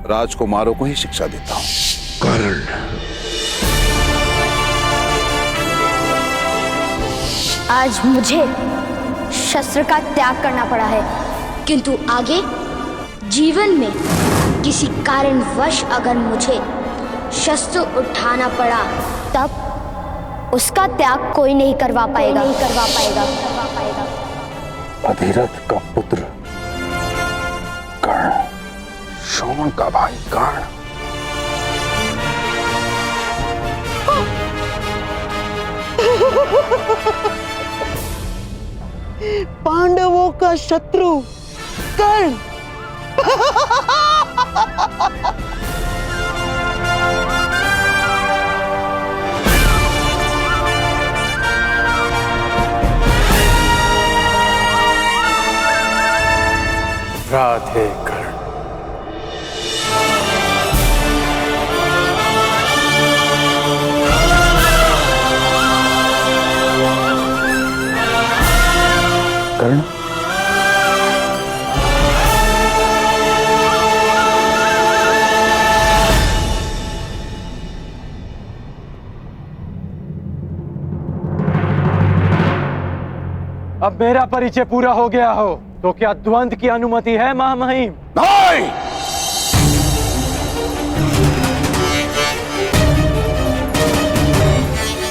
राजकुमारों को ही शिक्षा देता हूं। कर्ण, आज मुझे शस्त्र का त्याग करना पड़ा है, किंतु आगे जीवन में किसी कारणवश अगर मुझे शस्त्र उठाना पड़ा तब उसका त्याग कोई नहीं करवा पाएगा। अधिरथ का पुत्र कर्ण, शोण का भाई कर्ण। पांडवों का शत्रु कर्ण। राधे कर्ण। कर्ण, अब मेरा परिचय पूरा हो गया हो तो क्या द्वंद्व की अनुमति है महामहिम? नहीं!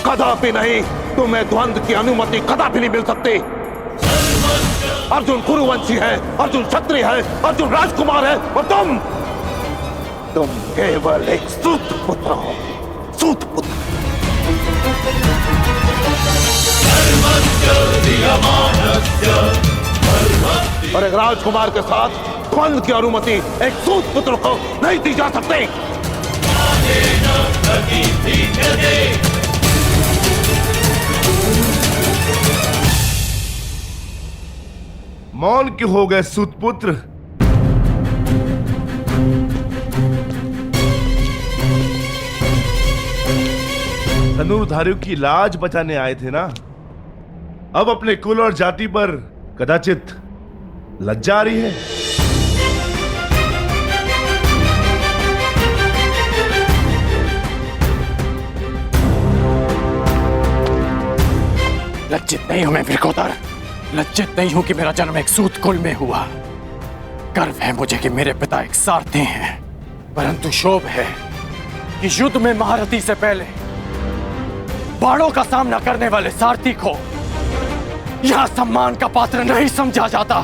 कदापि नहीं। तुम्हें द्वंद्व की अनुमति कदापि नहीं मिल सकती। अर्जुन कुरुवंशी है, अर्जुन क्षत्रिय है, अर्जुन राजकुमार है और तुम केवल एक सूत पुत्र हो। सूत पुत्र। और एक राजकुमार के साथ द्वंद्व की अनुमति एक सूत पुत्र को नहीं दी जा सकती। मौन क्यों हो गए सूतपुत्र? धनुर्धारियों की लाज बचाने आए थे ना? अब अपने कुल और जाति पर कदाचित लज्जा आ रही है। लज्जित नहीं हूं मैं वृकोदर। लज्जित नहीं हूं कि मेरा जन्म एक सूत कुल में हुआ। गर्व है मुझे कि मेरे पिता एक सारथी हैं, परंतु शोभ है कि युद्ध में महारथी से पहले बाणों का सामना करने वाले सारथी को यहां सम्मान का पात्र नहीं समझा जाता।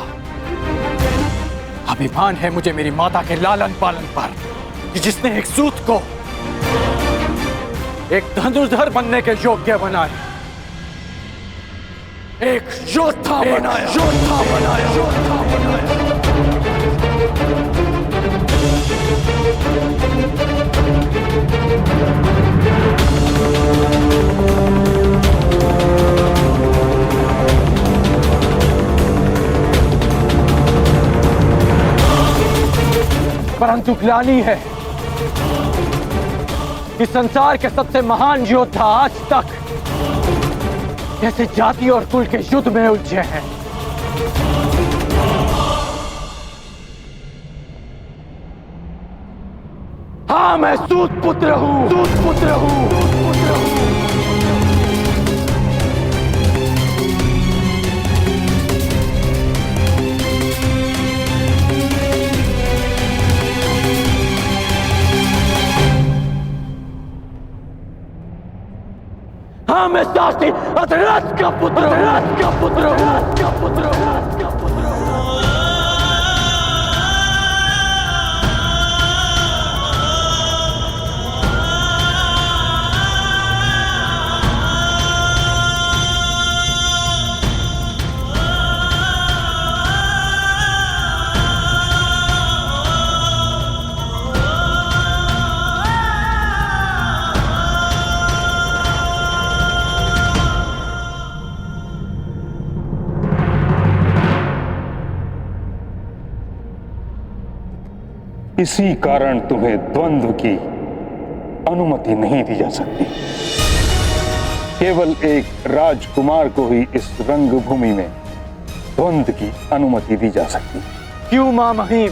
अभिमान है मुझे मेरी माता के लालन पालन पर कि जिसने एक सूत को एक धनुर्धर बनने के योग्य बनाया, एक योद्धा बनाया, योद्धा बनाया, योद्धा बनाया। परंतु ग्लानि है कि संसार के सबसे महान योद्धा आज तक जैसे जाति और कुल के युद्ध में उलझे हैं। हाँ, मैं सूत पुत्र हूं, सूत पुत्र हूं, सूत पुत्र हूं। हाँ, मैं सारथी अधिरथ का पुत्र हूं, अधिरथ का पुत्र हूं, अधिरथ का पुत्र हूं, अधिरथ का पुत्र हूं। इसी कारण तुम्हें द्वंद्व की अनुमति नहीं दी जा सकती। केवल एक राजकुमार को ही इस रंगभूमि में द्वंद्व की अनुमति दी जा सकती। क्यों मां महिम?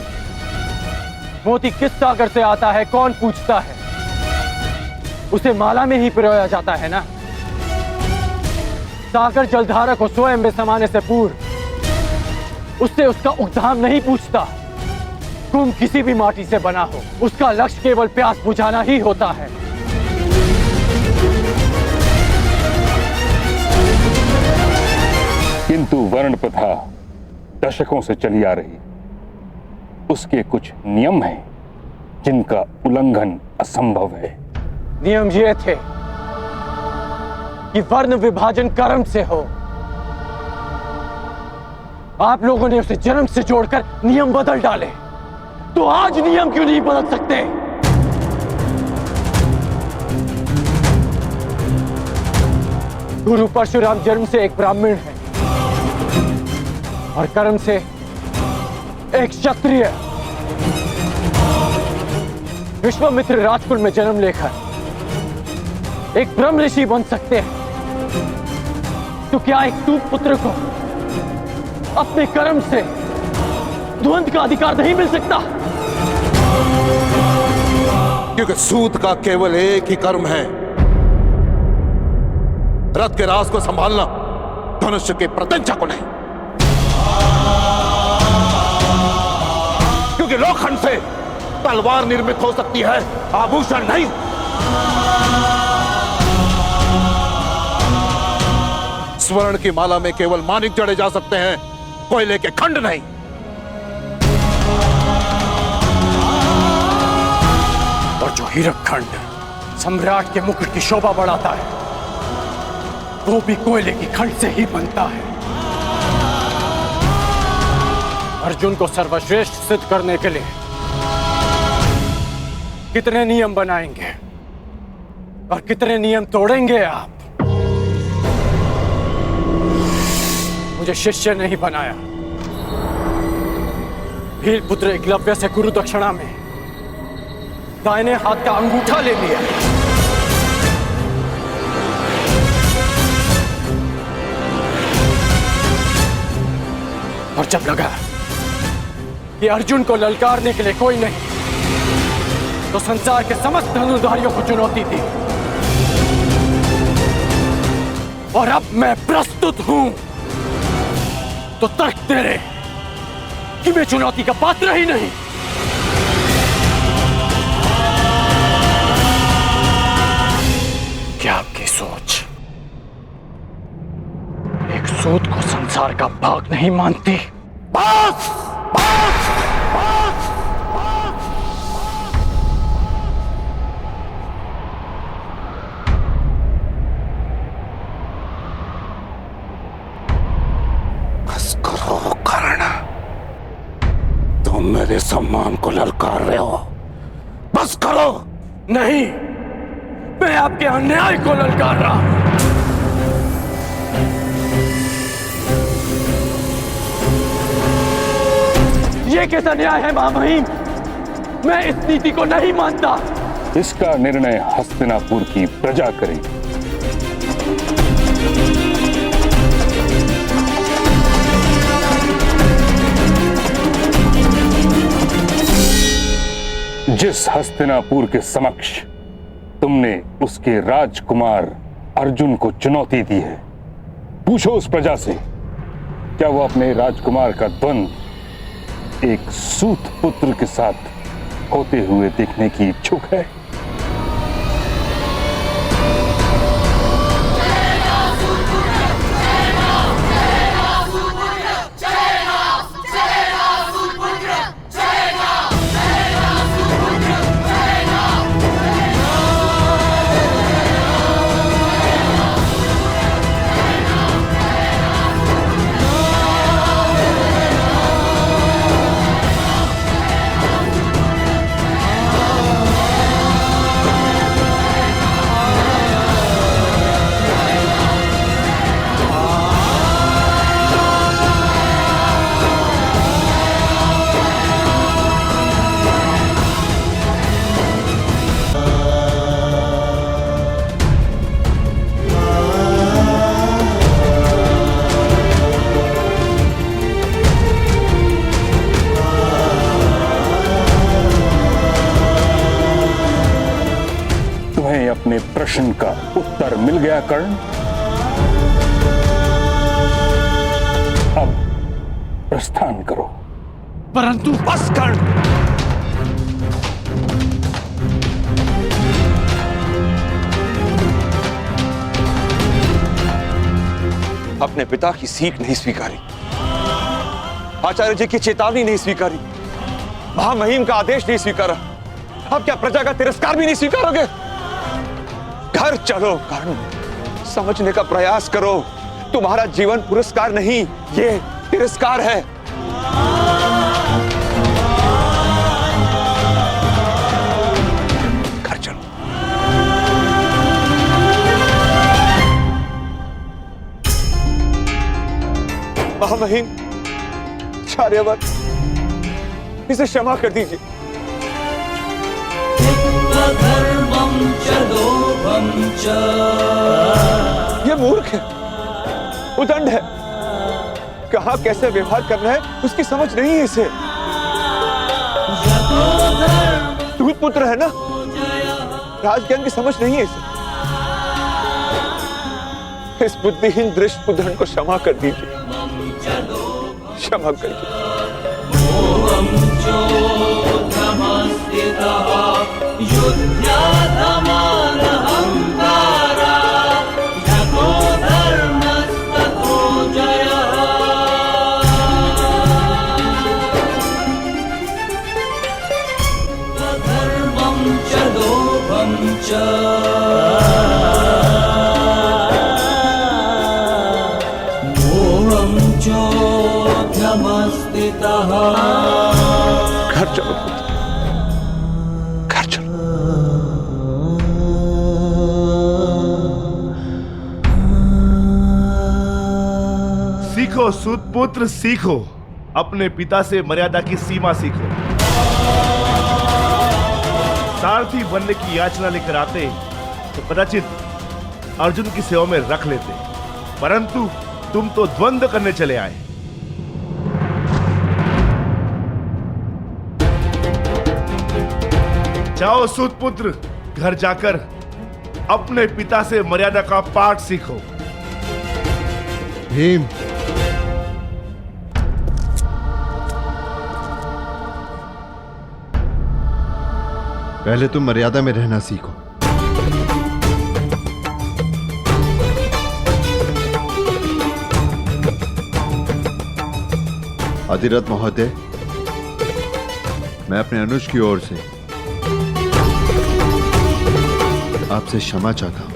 मोती किस सागर से आता है कौन पूछता है? उसे माला में ही पिरोया जाता है ना। सागर जलधारा को स्वयं में समाने से पूर्व उससे उसका उद्धाम नहीं पूछता। कुंभ किसी भी माटी से बना हो, उसका लक्ष्य केवल प्यास बुझाना ही होता है। किंतु वर्ण प्रथा दशकों से चली आ रही, उसके कुछ नियम हैं जिनका उल्लंघन असंभव है। नियम ये थे कि वर्ण विभाजन कर्म से हो। आप लोगों ने उसे जन्म से जोड़कर नियम बदल डाले, तो आज नियम क्यों नहीं बदल सकते? गुरु परशुराम जन्म से एक ब्राह्मण है और कर्म से एक क्षत्रिय। विश्वामित्र राजकुल में जन्म लेकर एक ब्रह्म ऋषि बन सकते हैं, तो क्या एक सूत पुत्र को अपने कर्म से द्वंद्व का अधिकार नहीं मिल सकता? क्योंकि सूत का केवल एक ही कर्म है, रथ के राज को संभालना, धनुष्य के प्रत्यंचा को नहीं। क्योंकि लोखंड से तलवार निर्मित हो सकती है, आभूषण नहीं। स्वर्ण की माला में केवल मानिक जड़े जा सकते हैं, कोयले के खंड नहीं। और जो हीरक खंड सम्राट के मुकुट की शोभा बढ़ाता है, वो भी कोयले की खंड से ही बनता है। अर्जुन को सर्वश्रेष्ठ सिद्ध करने के लिए कितने नियम बनाएंगे और कितने नियम तोड़ेंगे आप? मुझे शिष्य नहीं बनाया। भील पुत्र एकलव्य से गुरु दक्षिणा में दाहिने हाथ का अंगूठा ले लिया। और जब लगा कि अर्जुन को ललकारने के लिए कोई नहीं, तो संसार के समस्त धनुर्धारियों को चुनौती दी। और अब मैं प्रस्तुत हूं, तो तर्क तेरे कि मैं चुनौती का पात्र ही नहीं। क्या आपकी सोच एक सूत को संसार का भाग नहीं मानती? बस! बस! बस! बस करो कर्ण, तुम मेरे सम्मान को ललकार रहे हो। बस करो। नहीं, मैं आपके अन्याय को ललकार रहा हूं। ये कैसा न्याय है महामहिम? मैं इस नीति को नहीं मानता। इसका निर्णय हस्तिनापुर की प्रजा करे। जिस हस्तिनापुर के समक्ष तुमने उसके राजकुमार अर्जुन को चुनौती दी है, पूछो उस प्रजा से, क्या वो अपने राजकुमार का द्वंद्व एक सूत पुत्र के साथ होते हुए देखने की इच्छुक है? प्रश्न का उत्तर मिल गया कर्ण। अब प्रस्थान करो। परंतु बस कर्ण। अपने पिता की सीख नहीं स्वीकारी, आचार्य जी की चेतावनी नहीं स्वीकारी, महामहिम का आदेश नहीं स्वीकारा, अब क्या प्रजा का तिरस्कार भी नहीं स्वीकारोगे? घर चलो कर्ण, समझने का प्रयास करो। तुम्हारा जीवन पुरस्कार नहीं, ये तिरस्कार है। घर चलो। महामहिम, आचार्यवर, इसे क्षमा कर दीजिए। ये मूर्ख है, उदंड है, कहां कैसे व्यवहार करना है उसकी समझ नहीं है इसे। दूत पुत्र है ना, राजज्ञान की समझ नहीं है इसे। इस बुद्धिहीन दृष्ट उदंड को क्षमा कर दीजिए, क्षमा कर दीजिए। घर चलो, घर चलो। सीखो सूतपुत्र, सीखो। अपने पिता से मर्यादा की सीमा सीखो। सारथी बनने की याचना लेकर आते तो कदाचित अर्जुन की सेवा में रख लेते, परंतु तुम तो द्वंद्व करने चले आए। जाओ सूतपुत्र, घर जाकर अपने पिता से मर्यादा का पाठ सीखो। भीम, पहले तुम मर्यादा में रहना सीखो। अधिरथ महोदय, मैं अपने अनुज की ओर से आपसे क्षमा चाहता हूं।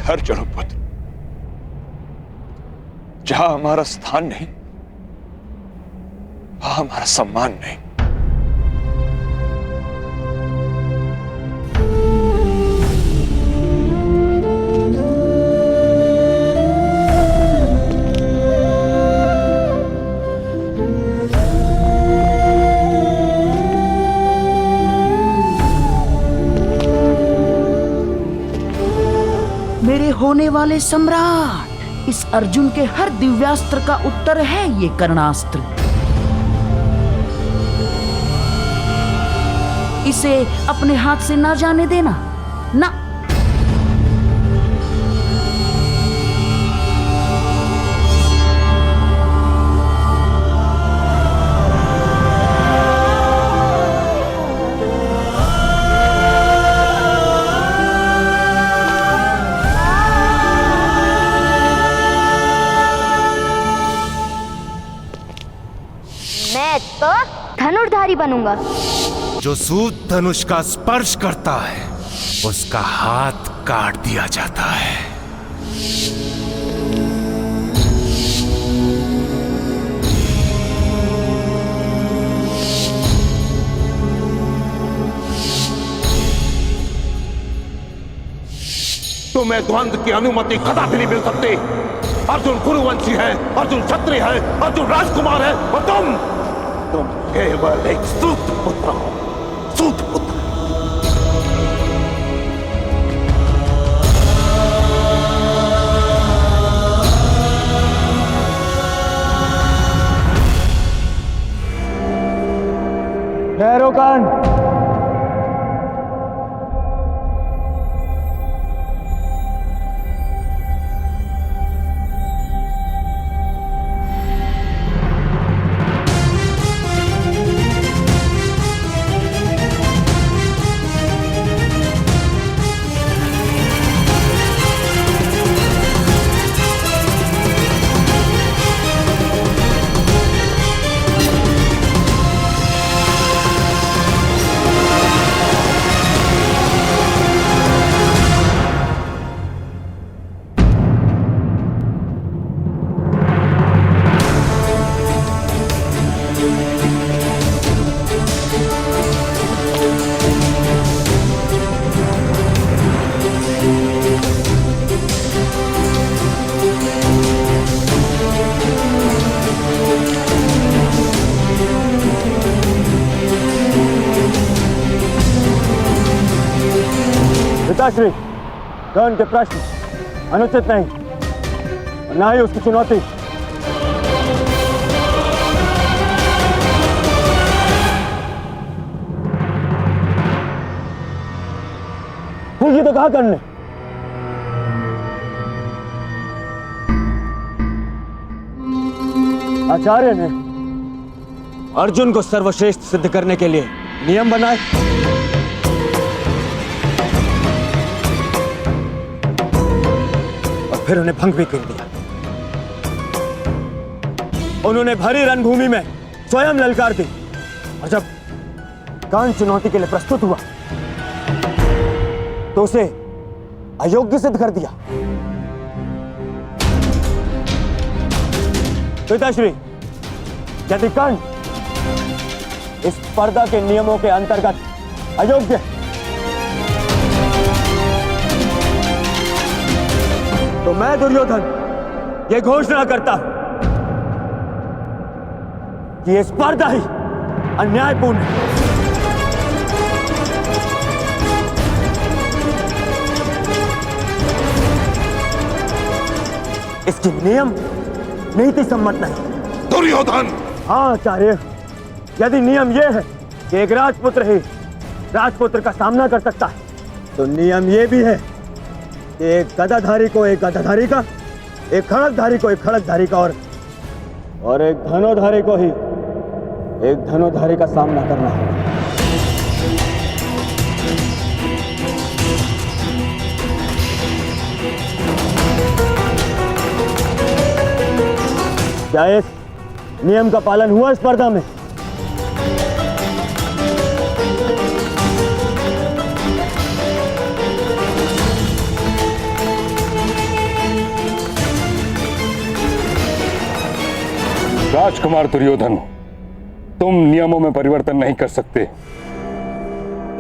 घर चलो पुत्र, जहां हमारा स्थान नहीं, वहां हमारा सम्मान नहीं। मेरे होने वाले सम्राट, इस अर्जुन के हर दिव्यास्त्र का उत्तर है ये कर्णास्त्र। इसे अपने हाथ से ना जाने देना, ना। मैं तो धनुर्धारी बनूंगा। जो सूत धनुष का स्पर्श करता है उसका हाथ काट दिया जाता है। तुम्हें द्वंद्व की अनुमति कदापि नहीं मिल सकती। अर्जुन कुरुवंशी है, अर्जुन क्षत्रिय है, अर्जुन राजकुमार है, और तुम केवल एक सूत पुत्र हो, सूत पुत्र। ठहरो कर्ण, पिताश्री, कर्ण के प्रश्न अनुचित नहीं और ना ही उसकी चुनौती। पूछिए तो कहा कर्ण ने? आचार्य ने अर्जुन को सर्वश्रेष्ठ सिद्ध करने के लिए नियम बनाए। और फिर उन्हें भंग भी कर दिया। उन्होंने भरी रणभूमि में स्वयं ललकार दी और जब कर्ण चुनौती के लिए प्रस्तुत हुआ तो उसे अयोग्य सिद्ध कर दिया। पिताश्री, यदि कर्ण इस स्पर्धा के नियमों के अंतर्गत अयोग्य है तो मैं दुर्योधन ये घोषणा करता हूं कि यह स्पर्धा ही अन्यायपूर्ण है। इसके नियम नीति सम्मत नहीं। दुर्योधन! हाँ आचार्य, यदि नियम यह है कि एक राजपुत्र ही राजपुत्र का सामना कर सकता है तो नियम यह भी है कि एक गदाधारी को एक गदाधारी का, एक खड़गधारी को एक खड़गधारी का और एक धनुर्धारी को ही एक धनुर्धारी का सामना करना है। क्या इस नियम का पालन हुआ स्पर्धा में? राजकुमार दुर्योधन, तुम नियमों में परिवर्तन नहीं कर सकते।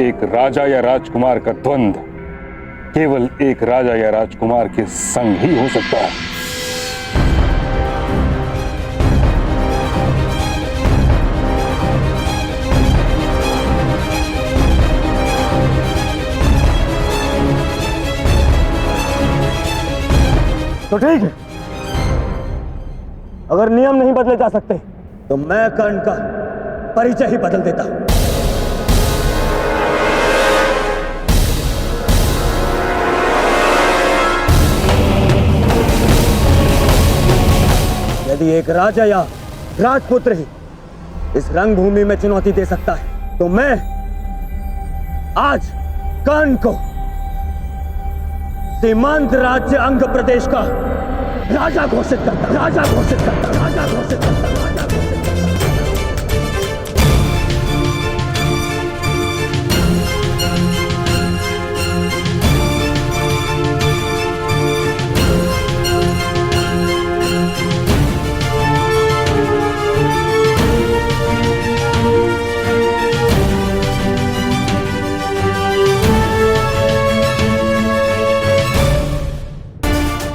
एक राजा या राजकुमार का द्वंद्व केवल एक राजा या राजकुमार के संग ही हो सकता है। तो ठीक है, अगर नियम नहीं बदले जा सकते तो मैं कर्ण का परिचय ही बदल देता हूं। यदि एक राजा या राजपुत्र ही इस रंगभूमि में चुनौती दे सकता है तो मैं आज कर्ण को सीमांत राज्य अंग प्रदेश का राजा घोषित करता, राजा घोषित करता, राजा घोषित करता, राजा घोषित करता।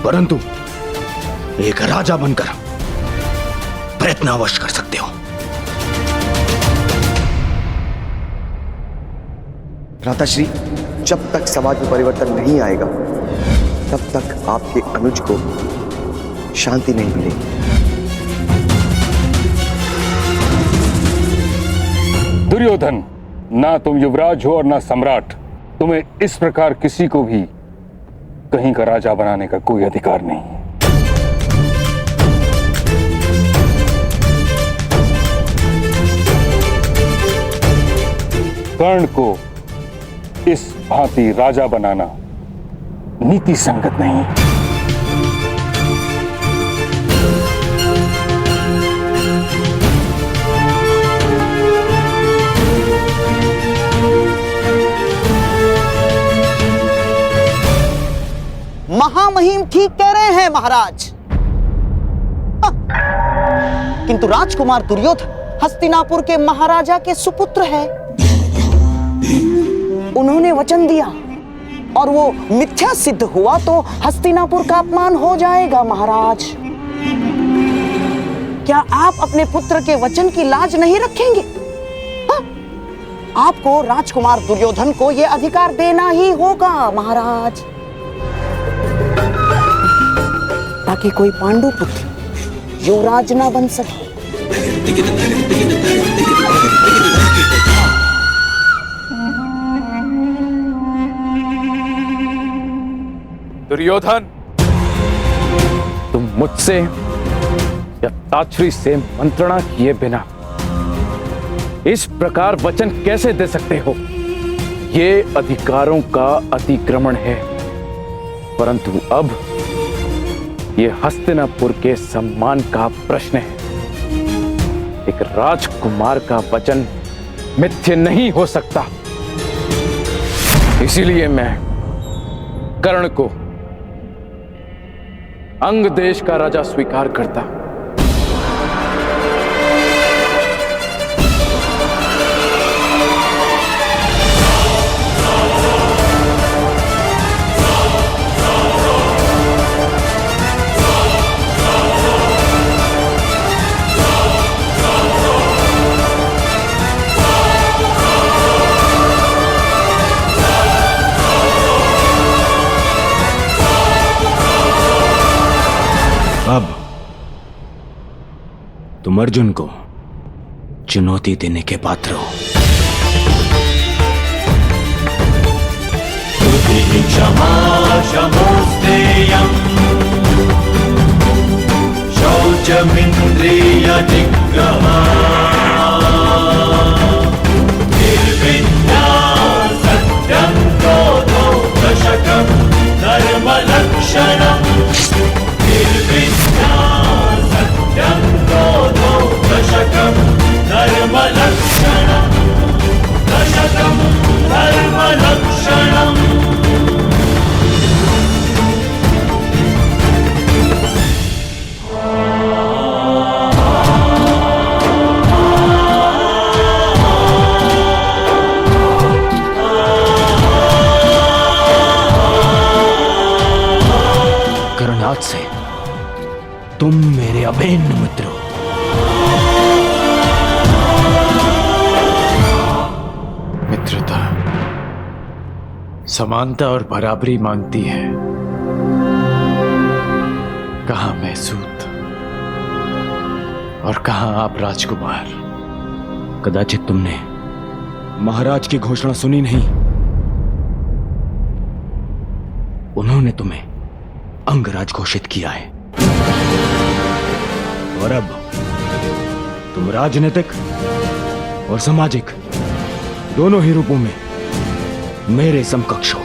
परंतु एक राजा बनकर प्रयत्न अवश्य कर सकते हो। भ्राताश्री, जब तक समाज में परिवर्तन नहीं आएगा तब तक आपके अनुज को शांति नहीं मिलेगी। दुर्योधन, ना तुम युवराज हो और ना सम्राट। तुम्हें इस प्रकार किसी को भी कहीं का राजा बनाने का कोई अधिकार नहीं। कर्ण को इस भांति राजा बनाना नीति संगत नहीं। महामहिम ठीक कह रहे हैं महाराज। किंतु राजकुमार दुर्योधन हस्तिनापुर के महाराजा के सुपुत्र है। उन्होंने वचन दिया और वो मिथ्या सिद्ध हुआ तो हस्तिनापुर का अपमान हो जाएगा महाराज। क्या आप अपने पुत्र के वचन की लाज नहीं रखेंगे? आपको राजकुमार दुर्योधन को यह अधिकार देना ही होगा महाराज, ताकि कोई पांडु पुत्र युवराज ना बन सके। दुर्योधन, तुम मुझसे या ताछरी से मंत्रणा किए बिना इस प्रकार वचन कैसे दे सकते हो? ये अधिकारों का अतिक्रमण है, परंतु अब ये हस्तिनापुर के सम्मान का प्रश्न है। एक राजकुमार का वचन मिथ्य नहीं हो सकता। इसीलिए मैं कर्ण को अंग देश का राजा स्वीकार करता। अब तुम अर्जुन को चुनौती देने के पात्र हो। क्षमा क्षमोस्तेयम् शौचमिन्द्रियनिग्रहा निर्विद्या सत्यं क्रोधो दशकं धर्मलक्षणम् निर्विद्या सत्यं क्रोधो दशकं धर्मलक्षणम् दशकं धर्मलक्षणम्। आज से तुम मेरे अभिन्न मित्र हो। मित्रता समानता और बराबरी मांगती है। कहां मैं सूत और कहां आप राजकुमार? कदाचित तुमने महाराज की घोषणा सुनी नहीं। उन्होंने तुम्हें अंगराज घोषित किया है और अब तुम राजनीतिक और सामाजिक दोनों ही रूपों में मेरे समकक्ष हो।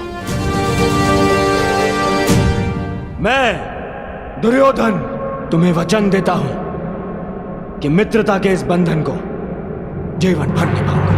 मैं दुर्योधन तुम्हें वचन देता हूं कि मित्रता के इस बंधन को जीवन भर निभाऊंगा।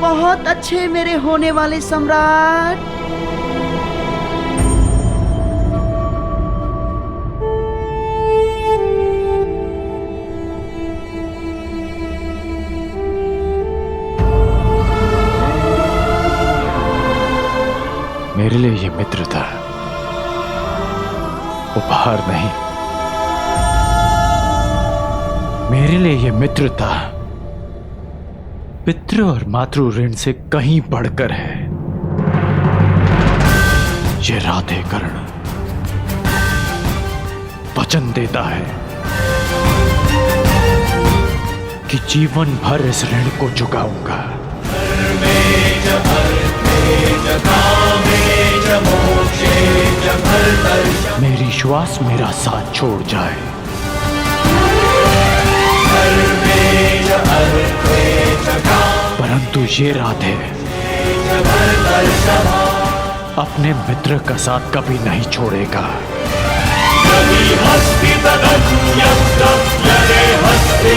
बहुत अच्छे मेरे होने वाले सम्राट। मेरे लिए ये मित्रता उपहार नहीं, मेरे लिए ये मित्रता पितृ और मातृ ऋण से कहीं बढ़कर है। ये राधे कर्ण वचन देता है कि जीवन भर इस ऋण को चुकाऊंगा। मेरी श्वास मेरा साथ छोड़ जाए, परंतु ये राधे अपने मित्र का साथ कभी नहीं छोड़ेगा। हस्ति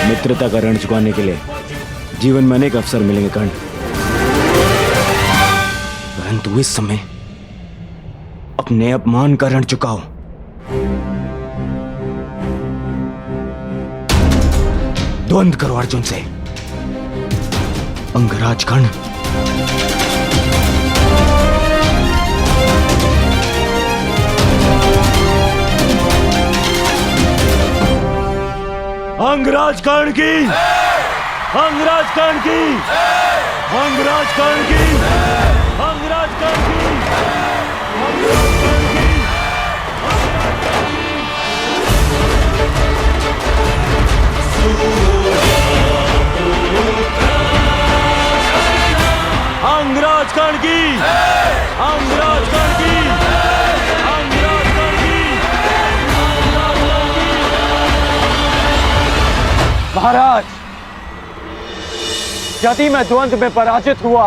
मित्रता का ऋण चुकाने के लिए जीवन में अनेक अवसर मिलेंगे कर्ण, परंतु इस समय अपने अपमान का ऋण चुकाओ। द्वंद्व करो अर्जुन से, अंगराज कर्ण। अंगराज कर्ण की, अंगराज कर्ण की, अंगराज कर्ण की, अंगराज कर्ण की, अंगराज कर्ण की, अंगराज कर्ण की, अंगराज कर्ण की, अंगराज कर्ण की। महाराज, यदि मैं द्वंद्व में पराजित हुआ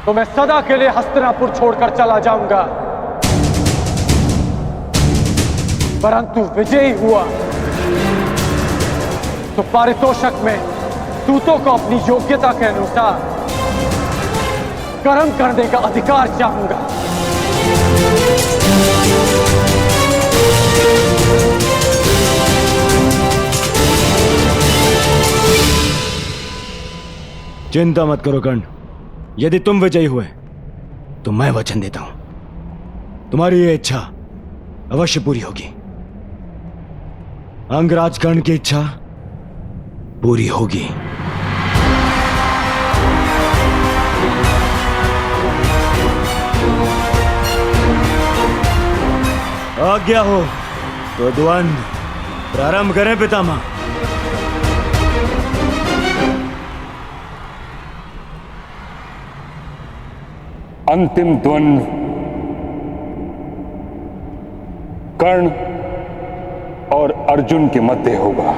तो मैं सदा के लिए हस्तिनापुर छोड़कर चला जाऊंगा, परंतु विजयी हुआ तो पारितोषक में दूतों को अपनी योग्यता के अनुसार कर्म करने का अधिकार चाहूंगा। चिंता मत करो कर्ण, यदि तुम विजयी हुए तो मैं वचन देता हूं, तुम्हारी ये इच्छा अवश्य पूरी होगी। अंगराज कर्ण की इच्छा पूरी होगी। आज्ञा हो तो द्वंद्व प्रारंभ करें पितामह। अंतिम द्वंद्व कर्ण और अर्जुन के मध्य होगा।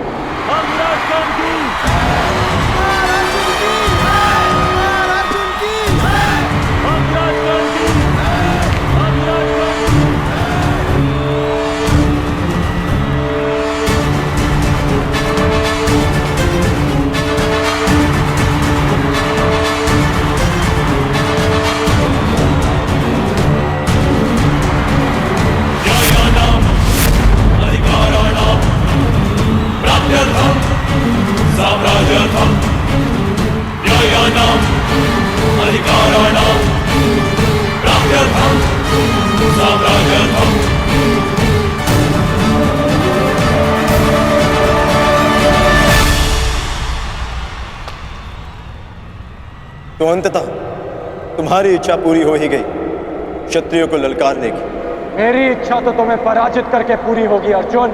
तो अंततः तुम्हारी इच्छा पूरी हो ही गई, क्षत्रियों को ललकारने की। मेरी इच्छा तो तुम्हें पराजित करके पूरी होगी अर्जुन।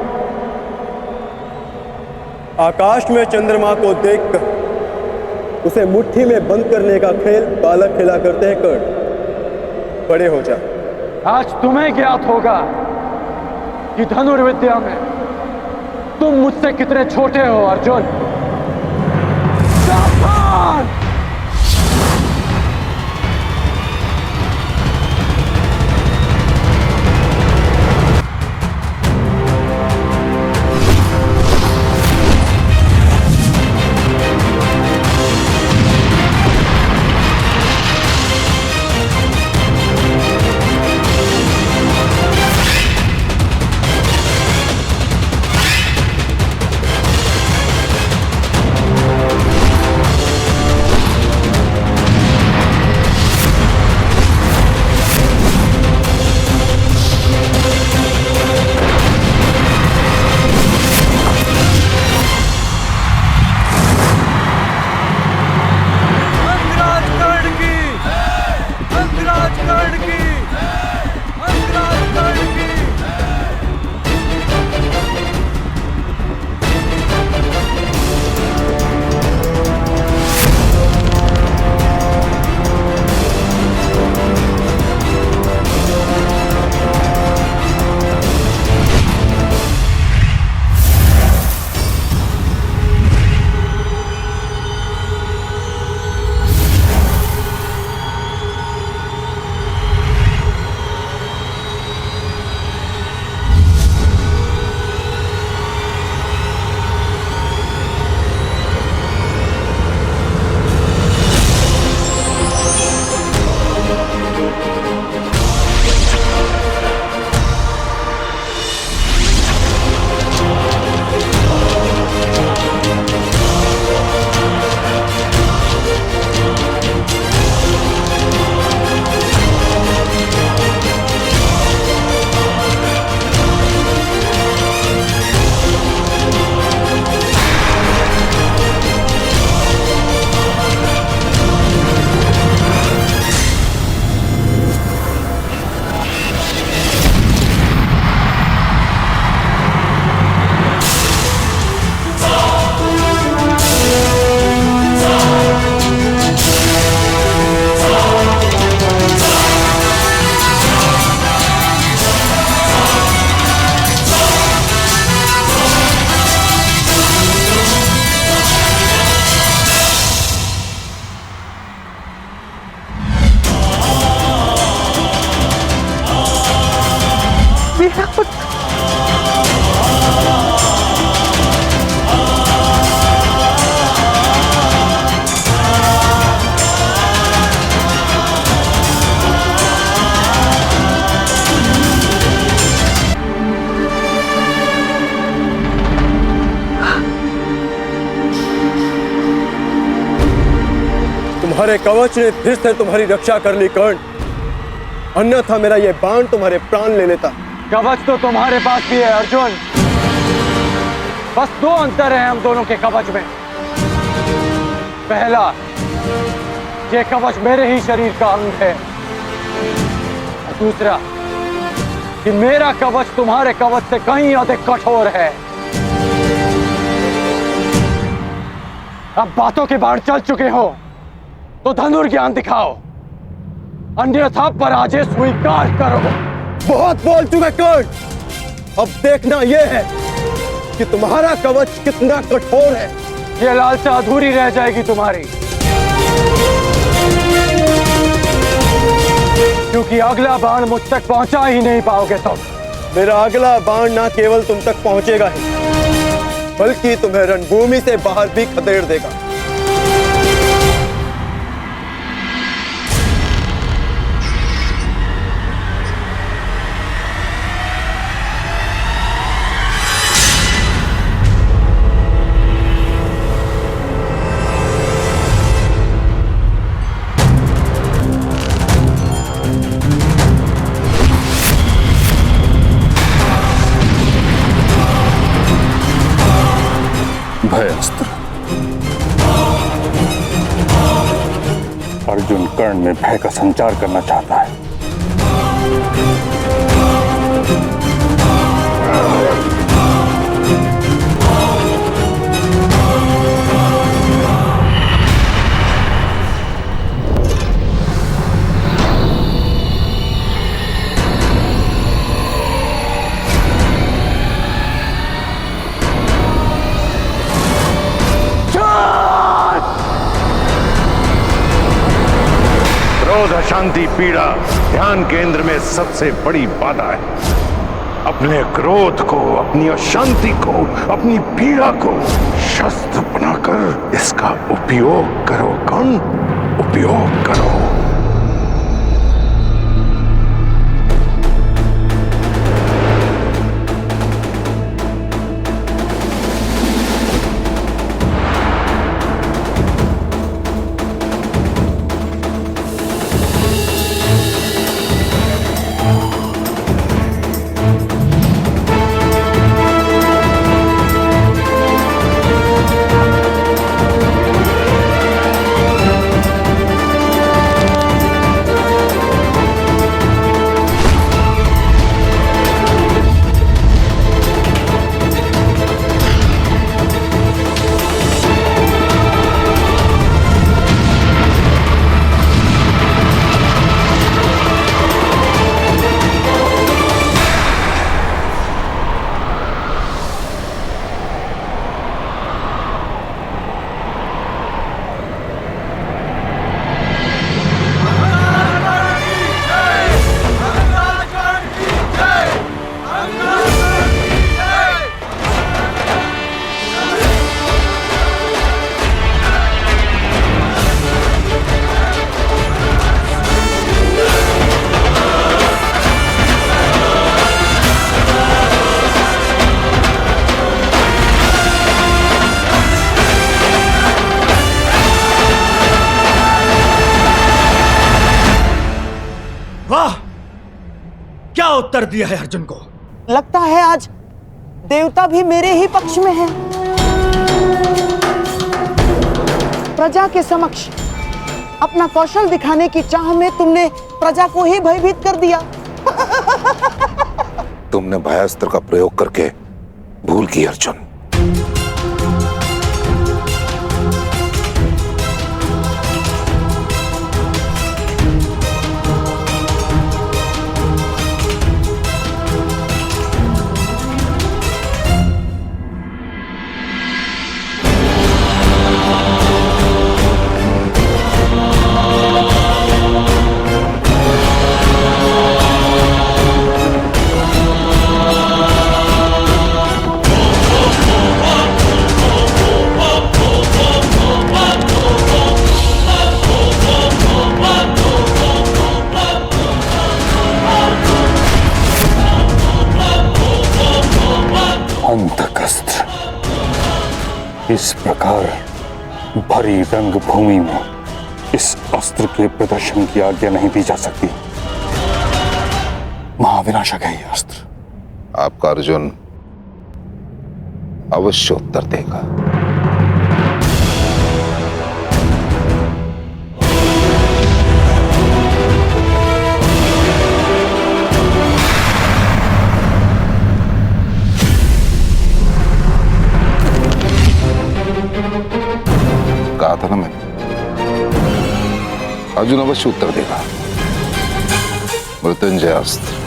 आकाश में चंद्रमा को देखकर उसे मुट्ठी में बंद करने का खेल बालक खेला करते हैं कर्ण। बड़े हो जा। आज तुम्हें ज्ञात होगा कि धनुर्विद्या में तुम मुझसे कितने छोटे हो अर्जुन। सावधान! तुम्हारे कवच ने फिर से तुम्हारी रक्षा कर ली कर्ण, अन्यथा मेरा ये बाण तुम्हारे प्राण ले लेता। कवच तो तुम्हारे पास भी है अर्जुन, बस दो अंतर है हम दोनों के कवच में। पहला, ये कवच मेरे ही शरीर का अंग है, और दूसरा कि मेरा कवच तुम्हारे कवच से कहीं अधिक कठोर है। अब बातों के बाढ़ चल चुके हो तो धनुर्ज्ञान दिखाओ, अन्यथा पराजय स्वीकार करो। बहुत बोल चुके कर्ण, अब देखना यह है कि तुम्हारा कवच कितना कठोर है। ये लालसा अधूरी रह जाएगी तुम्हारी, क्योंकि अगला बाण मुझ तक पहुंचा ही नहीं पाओगे तुम। मेरा अगला बाण ना केवल तुम तक पहुंचेगा ही, बल्कि तुम्हें रणभूमि से बाहर भी खदेड़ देगा। भयास्त्र। अर्जुन कर्ण में भय का संचार करना चाहता है। क्रोध, अशांति, पीड़ा ध्यान केंद्र में सबसे बड़ी बाधा है। अपने क्रोध को, अपनी अशांति को, अपनी पीड़ा को शस्त्र बनाकर इसका उपयोग करो कर्ण, उपयोग करो। वाह, क्या उत्तर दिया है अर्जुन को। लगता है आज देवता भी मेरे ही पक्ष में है। प्रजा के समक्ष अपना कौशल दिखाने की चाह में तुमने प्रजा को ही भयभीत कर दिया। तुमने भयास्त्र का प्रयोग करके भूल की अर्जुन। इस प्रकार भरी रंगभूमि में इस अस्त्र के प्रदर्शन की आज्ञा नहीं दी जा सकती। महाविनाशक है यह अस्त्र। आपका अर्जुन अवश्य उत्तर देगा। कहा था ना मैंने, अर्जुन अवश्य उत्तर देगा। मृत्युंजय अस्त्र।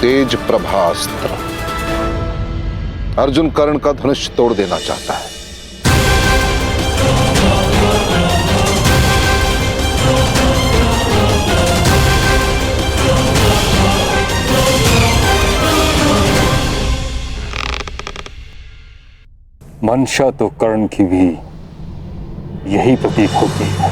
तेज प्रभास्त्र। अर्जुन कर्ण का धनुष तोड़ देना चाहता है। मंशा तो कर्ण की भी यही प्रतीक होती है।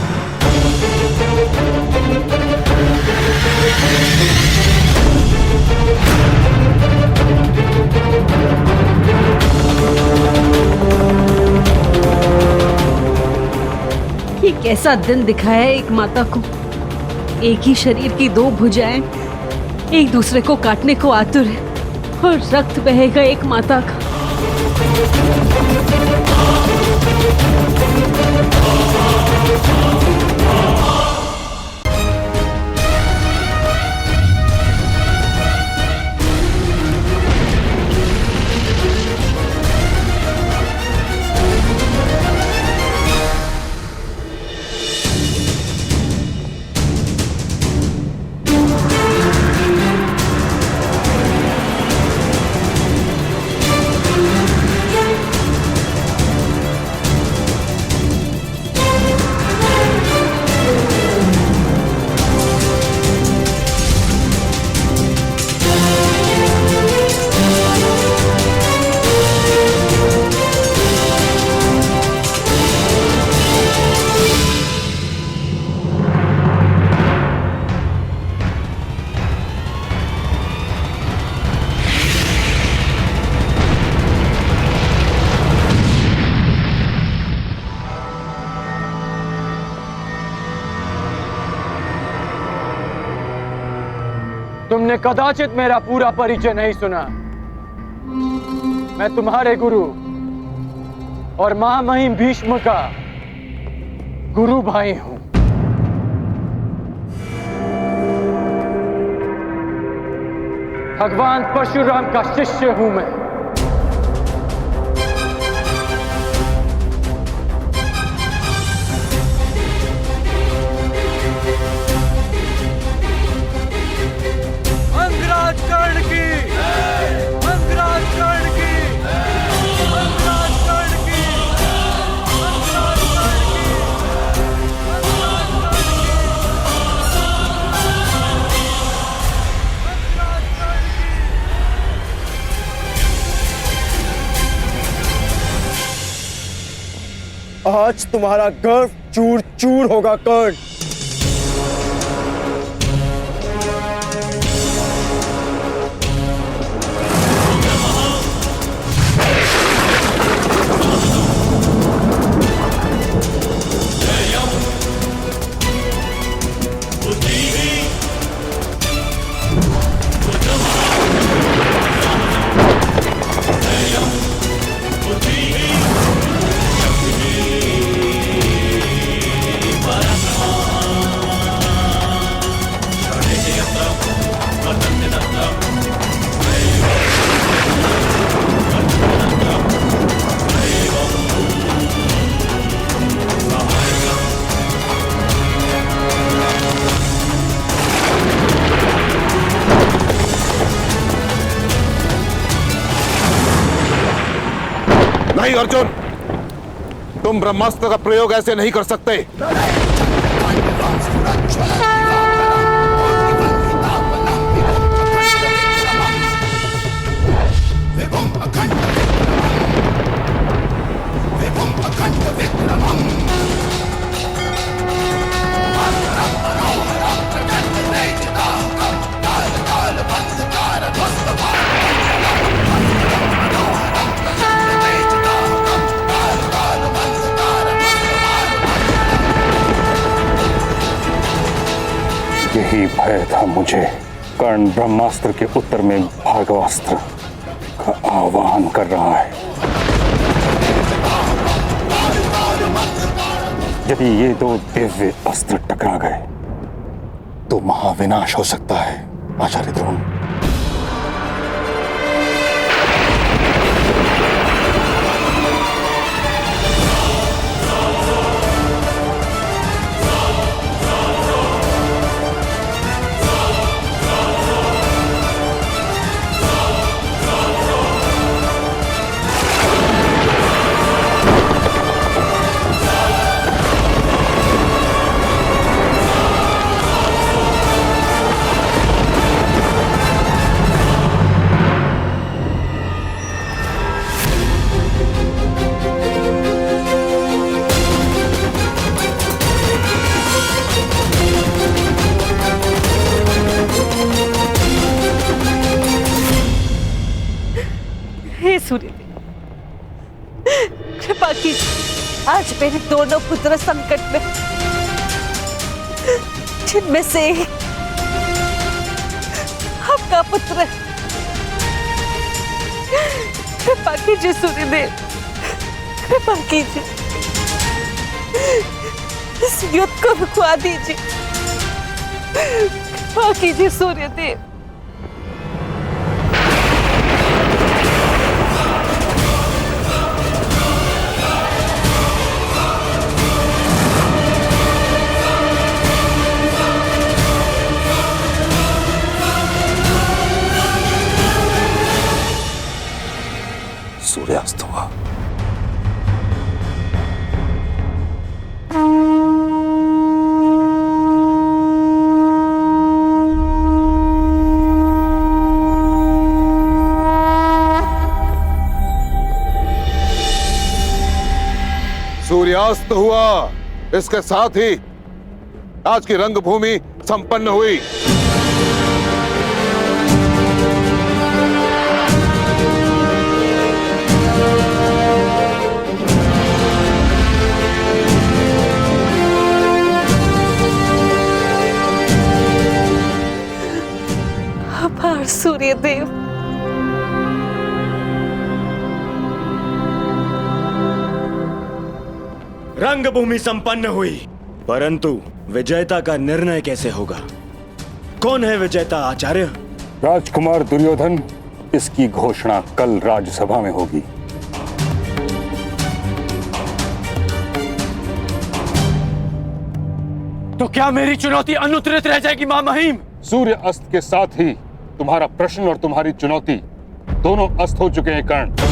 ये कैसा दिन दिखाया है एक माता को। एक ही शरीर की दो भुजाएं एक दूसरे को काटने को आतुर है और रक्त बहेगा एक माता का। तुमने कदाचित मेरा पूरा परिचय नहीं सुना। मैं तुम्हारे गुरु और महामहिम भीष्म का गुरु भाई हूं। भगवान परशुराम का शिष्य हूं मैं। मंगराज कर्ण की, मंगराज कर्ण की, मंगराज कर्ण की, मंगराज कर्ण की। आज तुम्हारा गर्व चूर चूर होगा कर्ण। नहीं अर्जुन, तुम ब्रह्मास्त्र का प्रयोग ऐसे नहीं कर सकते। यही भय था मुझे। कर्ण ब्रह्मास्त्र के उत्तर में भार्गवास्त्र का आह्वान कर रहा है। यदि ये दो दिव्य अस्त्र टकरा गए तो महाविनाश हो सकता है आचार्य द्रोण। कृपा की, आज मेरे दोनों पुत्र संकट में, जिनमें से एक आपका पुत्र है। कृपा कीजिए सूर्यदेव, कृपा कीजिए, इस युद्ध को रुकवा दीजिए। कृपा कीजिए सूर्यदेव। सूर्यास्त हुआ। सूर्यास्त हुआ, इसके साथ ही आज की रंगभूमि संपन्न हुई। आभार सूर्यदेव। रंगभूमि संपन्न हुई, परंतु विजेता का निर्णय कैसे होगा? कौन है विजेता आचार्य? राजकुमार दुर्योधन। इसकी घोषणा कल राज्यसभा में होगी। तो क्या मेरी चुनौती अनुत्तरित रह जाएगी महामहिम? सूर्य अस्त के साथ ही तुम्हारा प्रश्न और तुम्हारी चुनौती दोनों अस्त हो चुके हैं कर्ण।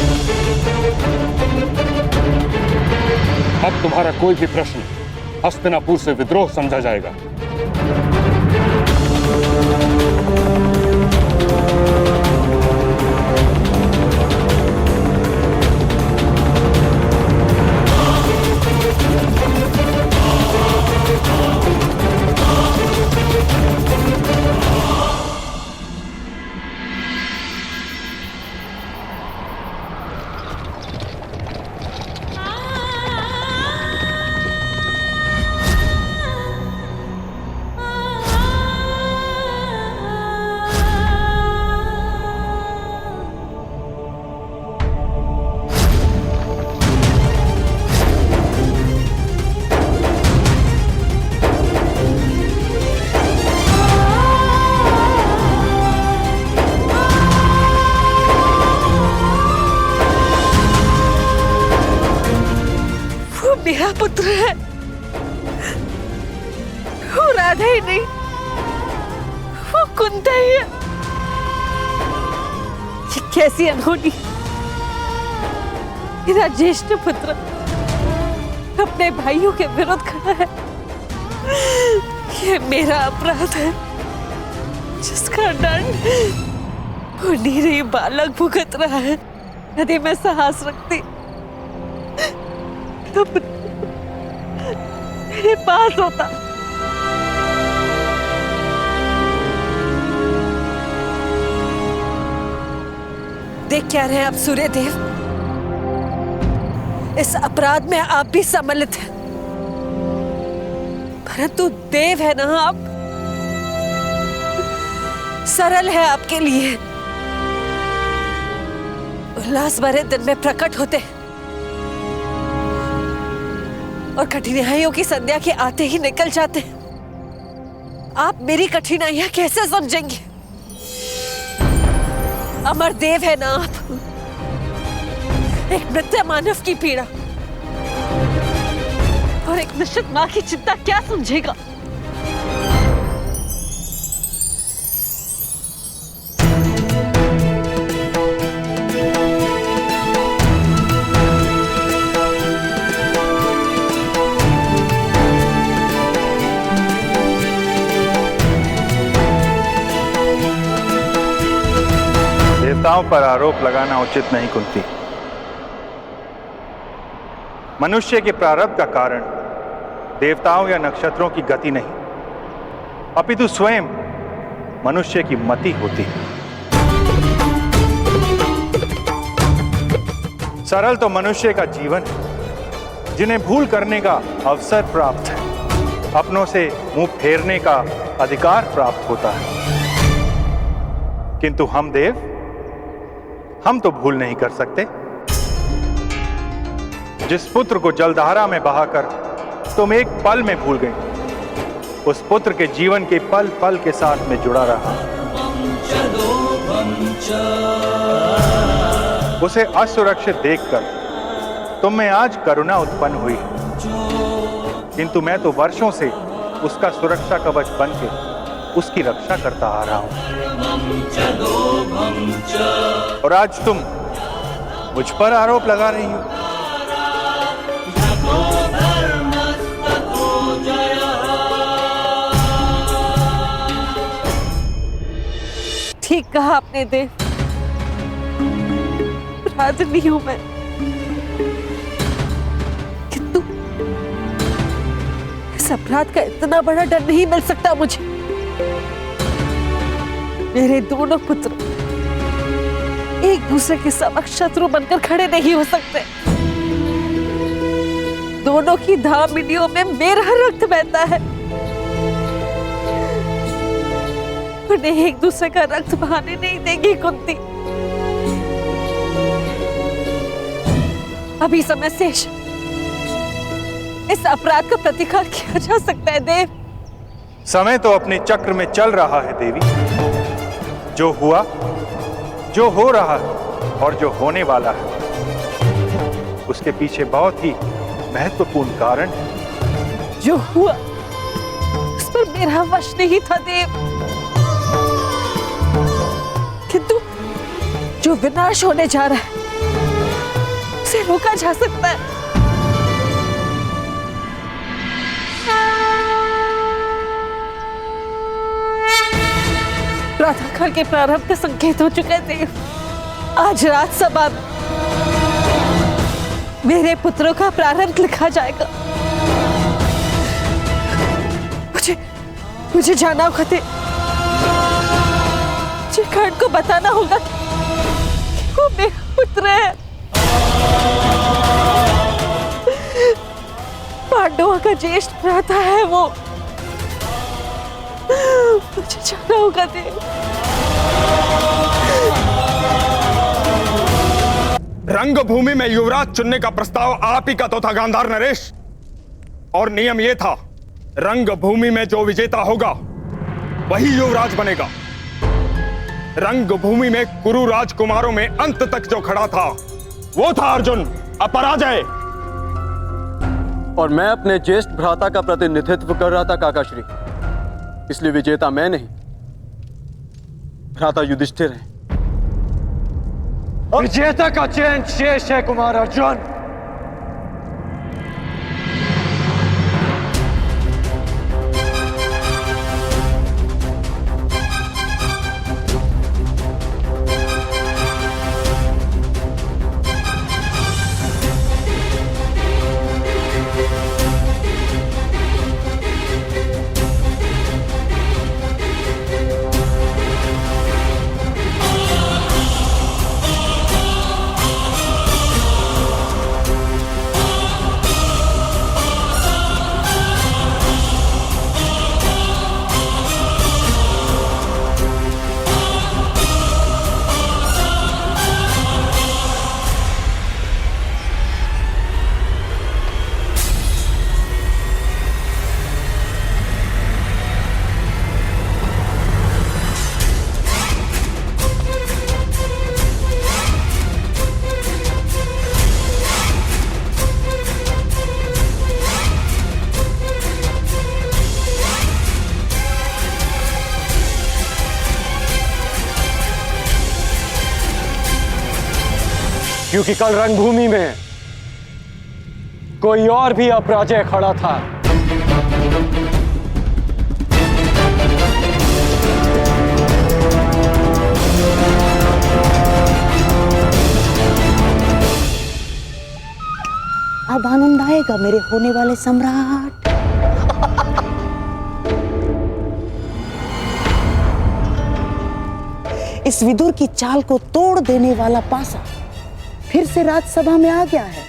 अब तुम्हारा कोई भी प्रश्न हस्तिनापुर से विद्रोह समझा जाएगा। मेरा पुत्र है, वो राधा ही नहीं, वो कुंता ही है। ये कैसी अनहोनी, मेरा ज्येष्ठ पुत्र अपने भाइयों के विरुद्ध खड़ा है। ये मेरा अपराध है जिसका दंड वो निरीह बालक भुगत रहा है। यदि मैं साहस रखती तो मेरे पास होता। देख क्या रहे हैं आप सूर्यदेव, इस अपराध में आप भी सम्मिलित हैं, परंतु देव है ना आप, सरल है आपके लिए, उल्लास भरे दिन में प्रकट होते हैं और कठिनाइयों की संध्या के आते ही निकल जाते हैं। आप मेरी कठिनाइयां कैसे समझेंगे? अमर देव है ना आप, एक मृत मानव की पीड़ा और एक निश्चित मां की चिंता क्या समझेगा? देवताओं पर आरोप लगाना उचित नहीं कुंती। मनुष्य के प्रारब्ध का कारण देवताओं या नक्षत्रों की गति नहीं, अपितु स्वयं मनुष्य की मति होती है। सरल तो मनुष्य का जीवन है, जिन्हें भूल करने का अवसर प्राप्त है, अपनों से मुंह फेरने का अधिकार प्राप्त होता है। किंतु हम देव, हम तो भूल नहीं कर सकते। जिस पुत्र को जलधारा में बहाकर तुम एक पल में भूल गई, उस पुत्र के जीवन के पल पल के साथ में जुड़ा रहा। उसे असुरक्षित देखकर तुम में आज करुणा उत्पन्न हुई, किंतु मैं तो वर्षों से उसका सुरक्षा कवच बनके उसकी रक्षा करता आ रहा हूं। और आज तुम मुझ पर आरोप लगा रही हो। ठीक कहा आपने देव, अपराधी हूं मैं, किंतु इस अपराध का इतना बड़ा डर नहीं मिल सकता मुझे। मेरे दोनों पुत्र एक दूसरे के समक्ष शत्रु बनकर खड़े नहीं हो सकते। दोनों की धामिनियों में मेरा रक्त बहता है, उन्हें एक दूसरे का रक्त बहाने नहीं देगी कुंती। अभी समय शेष, इस अपराध का प्रतिकार किया जा सकता है देव। समय तो अपने चक्र में चल रहा है देवी। जो हुआ, जो हो रहा है और जो होने वाला है, उसके पीछे बहुत ही महत्वपूर्ण कारण है। जो हुआ उस पर मेरा वश नहीं था देव, किंतु जो विनाश होने जा रहा है उसे रोका जा सकता है। प्रातःकाल के प्रारंभ के संकेत हो चुके थे। आज राजसभा में मेरे पुत्रों का प्रारंभ लिखा जाएगा। मुझे जाना होगा, मुझे कर्ण को बताना होगा कि वो मेरा पुत्र है। पांडवों का ज्येष्ठ भ्राता है वो। मुझे जाना होगा देव। रंगभूमि में युवराज चुनने का प्रस्ताव आप ही का तो था गांधार नरेश, और नियम यह था रंगभूमि में जो विजेता होगा वही युवराज बनेगा। रंगभूमि में कुरु राजकुमारों में अंत तक जो खड़ा था वो था अर्जुन, अपराजय। और मैं अपने ज्येष्ठ भ्राता का प्रतिनिधित्व कर रहा था काकाश्री, इसलिए विजेता मैं नहीं, भ्राता युधिष्ठिर है। विजेता का चैन शेष है कुमार अर्जुन। क्योंकि कल रणभूमि में कोई और भी अपराजय खड़ा था। अब आनंद आएगा मेरे होने वाले सम्राट। इस विदुर की चाल को तोड़ देने वाला पासा फिर से राजसभा में आ गया है।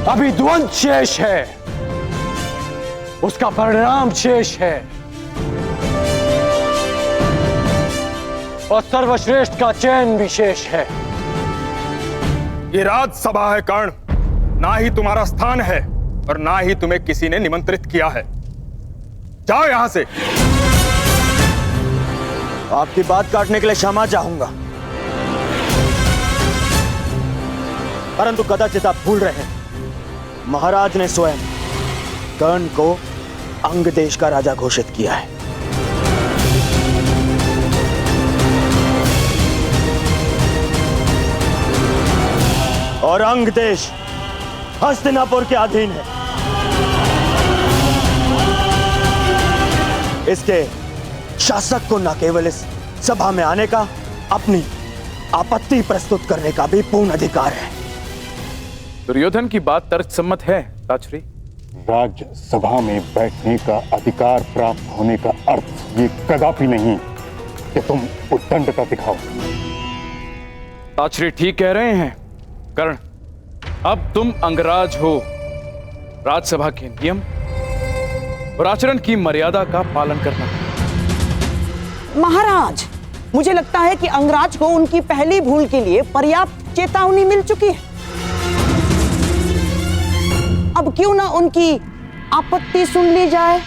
अभी द्वंद्व शेष है, उसका परिणाम शेष है, और सर्वश्रेष्ठ का चयन भी शेष है। ये राजसभा है कर्ण, ना ही तुम्हारा स्थान है और ना ही तुम्हें किसी ने निमंत्रित किया है। जाओ यहां से। आपकी बात काटने के लिए क्षमा चाहूंगा, परंतु कदाचित आप भूल रहे हैं, महाराज ने स्वयं कर्ण को अंग देश का राजा घोषित किया है। और अंग देश हस्तिनापुर के अधीन है। इसके शासक को न केवल इस सभा में आने का, अपनी आपत्ति प्रस्तुत करने का भी पूर्ण अधिकार है। दुर्योधन की बात तर्कसम्मत है ताचरी। राज्यसभा में बैठने का अधिकार प्राप्त होने का अर्थ ये कदापि नहीं कि तुम उद्दंडता दिखाओ। ताचरी ठीक कह रहे हैं कर्ण, अब तुम अंगराज हो। राजसभा के नियम और आचरण की मर्यादा का पालन करना। महाराज, मुझे लगता है कि अंगराज को उनकी पहली भूल के लिए पर्याप्त चेतावनी मिल चुकी है। अब क्यों ना उनकी आपत्ति सुन ली जाए।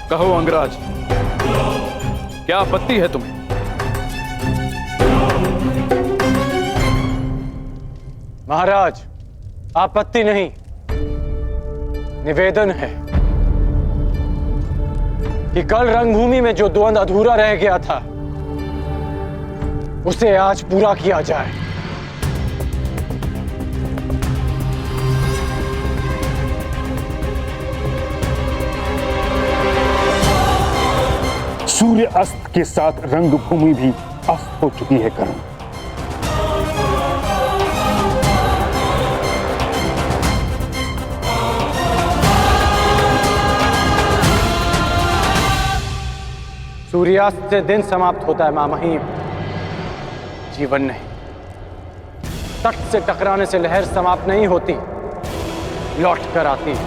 कहो अंगराज, क्या आपत्ति है तुम्हें? महाराज, आपत्ति नहीं, निवेदन है कि कल रणभूमि में जो द्वंद्व अधूरा रह गया था उसे आज पूरा किया जाए। सूर्य अस्त के साथ रंगभूमि भी अस्त हो चुकी है कर्ण। सूर्यास्त से दिन समाप्त होता है मामहीम, जीवन नहीं। तट से टकराने से लहर समाप्त नहीं होती, लौट कर आती है।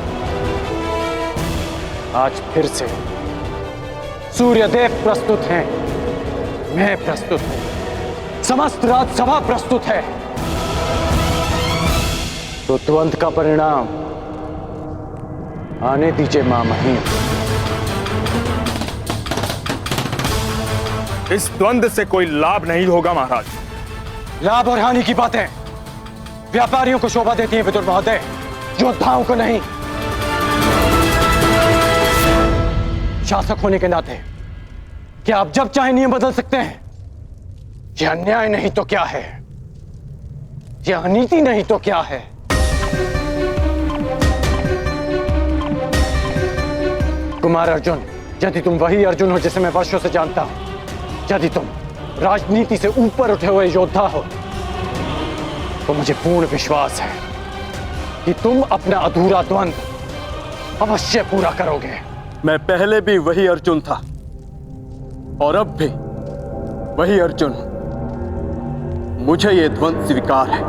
आज फिर से सूर्यदेव प्रस्तुत हैं, मैं प्रस्तुत हूं, समस्त राजसभा प्रस्तुत है। तो द्वंद्व का परिणाम आने दीजिए मामहीम। इस द्वंद्व से कोई लाभ नहीं होगा महाराज। लाभ और हानि की बातें व्यापारियों को शोभा देती हैं विदुर महोदय, योद्धाओं को नहीं। शासक होने के नाते क्या आप जब चाहे नियम बदल सकते हैं? यह अन्याय नहीं तो क्या है? यह अनीति नहीं तो क्या है? कुमार अर्जुन, यदि तुम वही अर्जुन हो जिसे मैं वर्षों से जानता हूं, यदि तुम राजनीति से ऊपर उठे हुए योद्धा हो, तो मुझे पूर्ण विश्वास है कि तुम अपना अधूरा द्वंद्व अवश्य पूरा करोगे। मैं पहले भी वही अर्जुन था और अब भी वही अर्जुन। मुझे ये द्वंद्व स्वीकार है।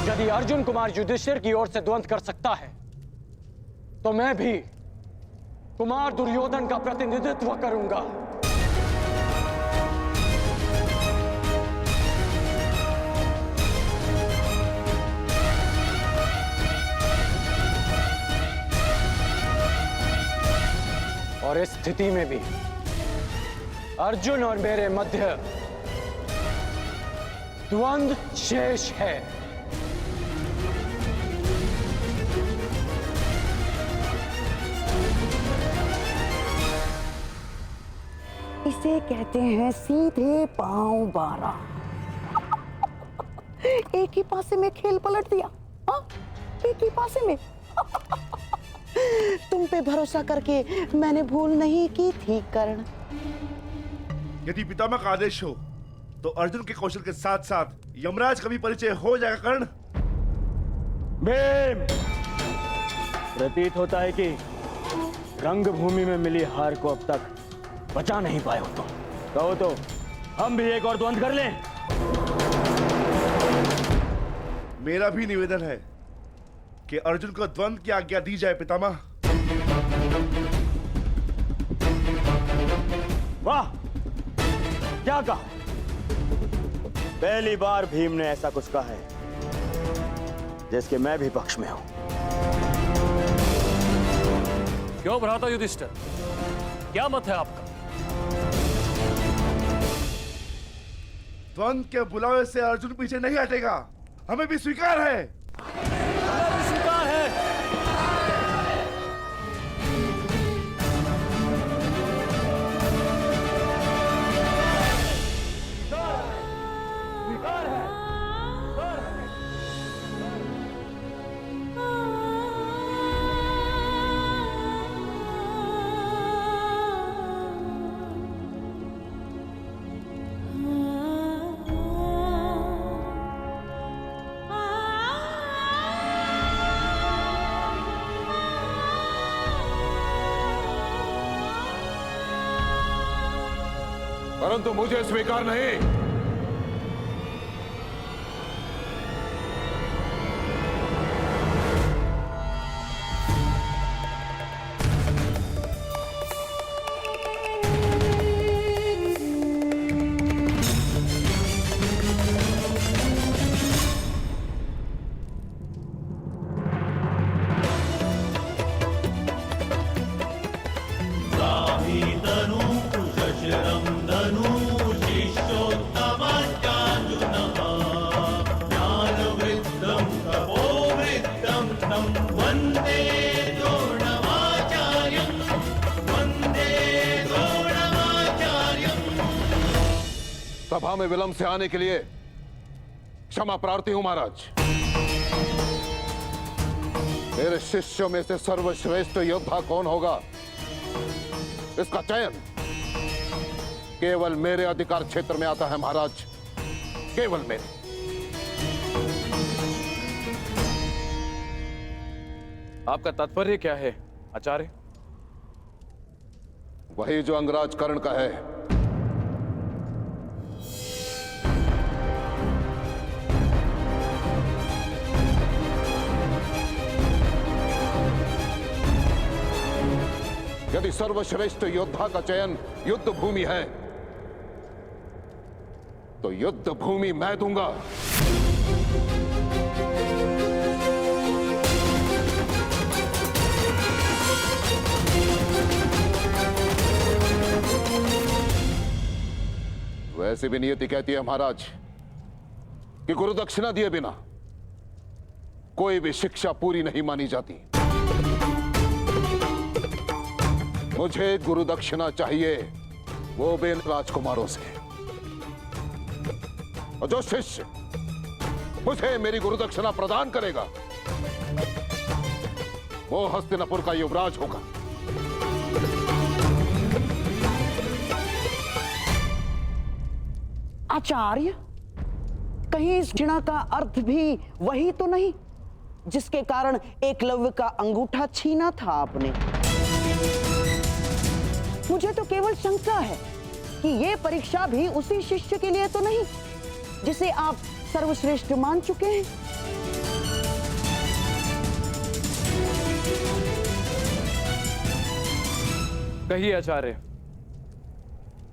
यदि अर्जुन कुमार युधिष्ठिर की ओर से द्वंद्व कर सकता है, तो मैं भी कुमार दुर्योधन का प्रतिनिधित्व करूंगा। और इस स्थिति में भी अर्जुन और मेरे मध्य द्वंद्व शेष है। इसे कहते हैं सीधे पांव बारा। एक ही पासे में खेल पलट दिया। हाँ? एक ही पासे में। तुम पे भरोसा करके मैंने भूल नहीं की थी कर्ण। यदि पितामह का आदेश हो तो अर्जुन के कौशल के साथ साथ यमराज का भी परिचय हो जाएगा कर्ण। भीम, प्रतीत होता है कि रंगभूमि में मिली हार को अब तक बचा नहीं पाए हो तुम। कहो तो हम भी एक और द्वंद्व कर लें। मेरा भी निवेदन है कि अर्जुन को द्वंद्व की आज्ञा दी जाए पितामह। वाह, क्या कहा? पहली बार भीम ने ऐसा कुछ कहा है जिसके मैं भी पक्ष में हूं। क्यों भ्राता युधिष्ठिर, क्या मत है आपका? द्वंद्व के बुलावे से अर्जुन पीछे नहीं हटेगा। हमें भी स्वीकार है। स्वीकार है। परंतु मुझे स्वीकार नहीं। सभा में विलंब से आने के लिए क्षमा प्रार्थी हूं महाराज। मेरे शिष्यों में से सर्वश्रेष्ठ योद्धा कौन होगा, इसका चयन केवल मेरे अधिकार क्षेत्र में आता है महाराज, केवल मेरे। आपका तात्पर्य क्या है आचार्य? वही जो अंगराज कर्ण का है। यदि सर्वश्रेष्ठ योद्धा का चयन युद्ध भूमि है तो युद्ध भूमि मैं दूंगा। वैसे भी नियति कहती है महाराज कि गुरु दक्षिणा दिए बिना कोई भी शिक्षा पूरी नहीं मानी जाती। मुझे गुरु दक्षिणा चाहिए, वो भी राजकुमारों से। और जो शिष्य मुझे मेरी गुरु दक्षिणा प्रदान करेगा वो हस्तिनापुर का युवराज होगा। आचार्य, कहीं इस दक्षिणा का अर्थ भी वही तो नहीं जिसके कारण एकलव्य का अंगूठा छीना था आपने? मुझे तो केवल शंका है कि यह परीक्षा भी उसी शिष्य के लिए तो नहीं जिसे आप सर्वश्रेष्ठ मान चुके हैं। कहिए आचार्य,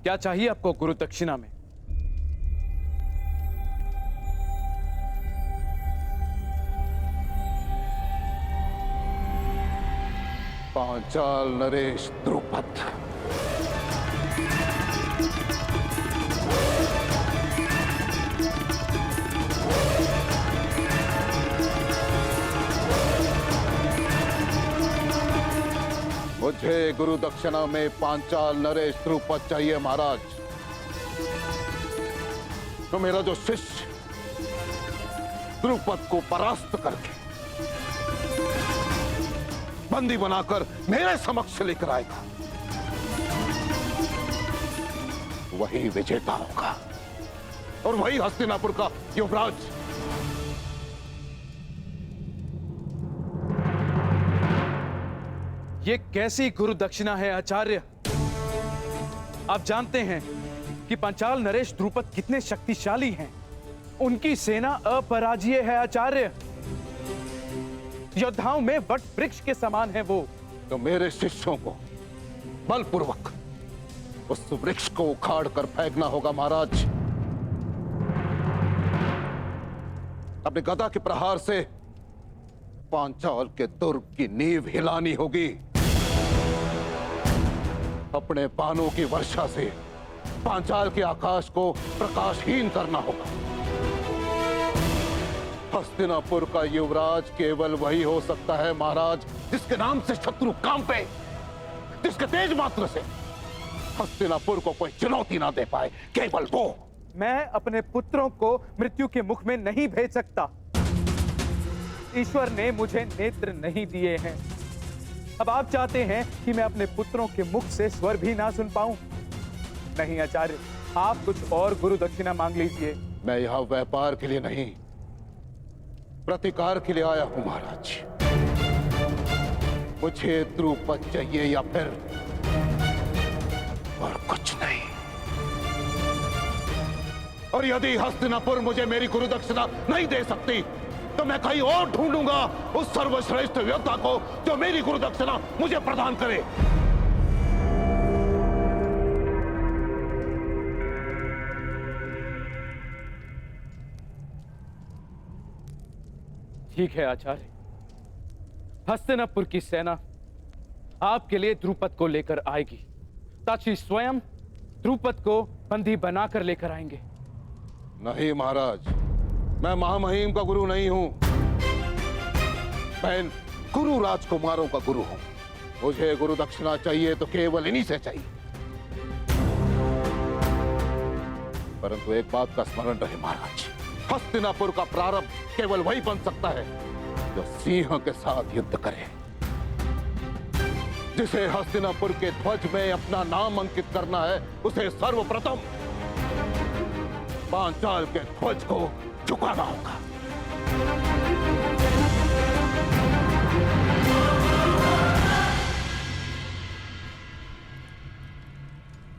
क्या चाहिए आपको गुरु दक्षिणा में? पांचाल नरेश द्रुपद। मुझे गुरु दक्षिणा में पांचाल नरेश द्रुपद चाहिए महाराज। तो मेरा जो शिष्य द्रुपद को परास्त करके बंदी बनाकर मेरे समक्ष लेकर आएगा वही विजेता होगा और वही हस्तिनापुर का युवराज। ये कैसी गुरु दक्षिणा है आचार्य? आप जानते हैं कि पांचाल नरेश द्रुपद कितने शक्तिशाली हैं। उनकी सेना अपराजय है आचार्य। योद्धाओं में वट वृक्ष के समान है वो। तो मेरे शिष्यों को बलपूर्वक उस वृक्ष को उखाड़ कर फेंकना होगा महाराज। अपने गदा के प्रहार से पांचाल के दुर्ग की नींव हिलानी होगी। अपने बाणों की वर्षा से पांचाल के आकाश को प्रकाशहीन करना होगा। हस्तिनापुर का युवराज केवल वही हो सकता है महाराज जिसके नाम से शत्रु कांपे, जिसके तेज मात्र से हस्तिनापुर को कोई चुनौती ना दे पाए, केवल वो। मैं अपने पुत्रों को मृत्यु के मुख में नहीं भेज सकता। ईश्वर ने मुझे नेत्र नहीं दिए हैं। अब आप चाहते हैं कि मैं अपने पुत्रों के मुख से स्वर भी ना सुन पाऊं? नहीं आचार्य, आप कुछ और गुरु दक्षिणा मांग लीजिए। मैं यहां व्यापार के लिए नहीं, प्रतिकार के लिए आया हूं महाराज। मुझे द्रुपद चाहिए या फिर और कुछ नहीं। और यदि हस्तिनापुर मुझे मेरी गुरु दक्षिणा नहीं दे सकती तो मैं कहीं और ढूंढूंगा उस सर्वश्रेष्ठ योद्धा को जो मेरी गुरु दक्षिणा मुझे प्रदान करे। ठीक है आचार्य, हस्तिनापुर की सेना आपके लिए द्रुपद को लेकर आएगी। ताकि स्वयं द्रुपद को बंदी बनाकर लेकर आएंगे। नहीं महाराज, मैं महामहिम का गुरु नहीं हूं। मैं गुरु राजकुमारों का गुरु हूं। मुझे गुरु दक्षिणा चाहिए तो केवल इन्हीं से चाहिए। परंतु एक बात का स्मरण रहे महाराज, हस्तिनापुर का प्रारंभ केवल वही बन सकता है जो सिंह के साथ युद्ध करे। जिसे हस्तिनापुर के ध्वज में अपना नाम अंकित करना है उसे सर्वप्रथम पांचाल के ध्वज को झुकाना होगा।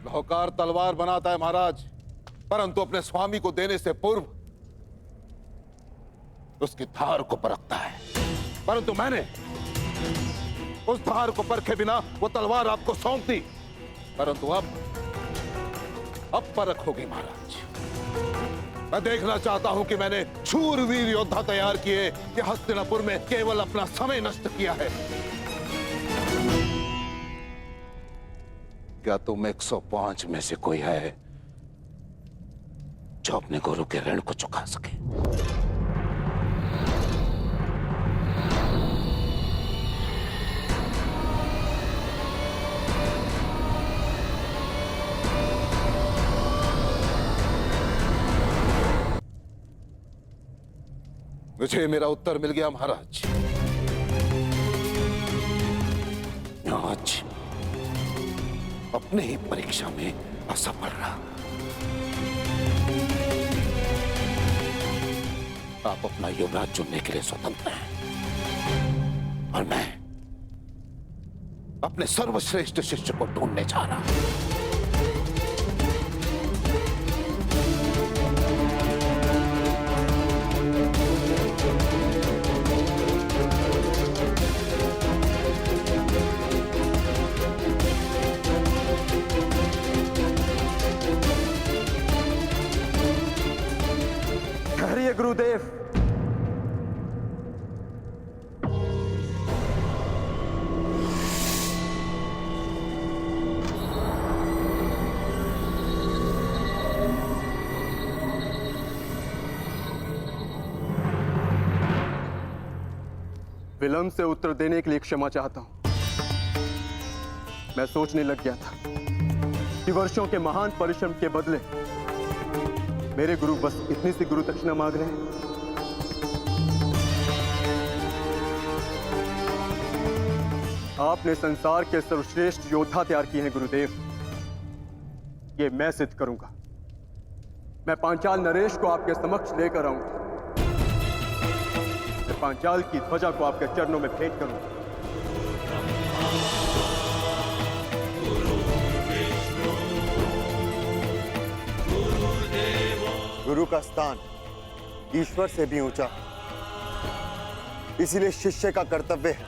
नौकार तलवार बनाता है महाराज, परंतु अपने स्वामी को देने से पूर्व उसकी धार को परखता है। परंतु मैंने उस धार को परखे बिना वो तलवार आपको सौंप दी, परंतु अब परख होगी महाराज। मैं देखना चाहता हूं कि मैंने शूरवीर योद्धा तैयार किए कि हस्तिनापुर में केवल अपना समय नष्ट किया है। क्या तुम 105 में से कोई है जो अपने गुरु के ऋण को चुका सके? मुझे मेरा उत्तर मिल गया महाराज। आज अपने ही परीक्षा में असफल रहा। आप अपना युवराज चुनने के लिए स्वतंत्र हैं और मैं अपने सर्वश्रेष्ठ शिष्य को ढूंढने जा रहा हूं। ठहरिए गुरुदेव। विलंब से उत्तर देने के लिए क्षमा चाहता हूं। मैं सोचने लग गया था कि वर्षों के महान परिश्रम के बदले मेरे गुरु बस इतनी सी गुरु दक्षिणा मांग रहे हैं। आपने संसार के सर्वश्रेष्ठ योद्धा तैयार किए हैं गुरुदेव, ये मैं सिद्ध करूंगा। मैं पांचाल नरेश को आपके समक्ष लेकर आऊंगा। मैं पांचाल की ध्वजा को आपके चरणों में भेंट करूंगा। गुरु का स्थान ईश्वर से भी ऊंचा है, इसलिए शिष्य का कर्तव्य है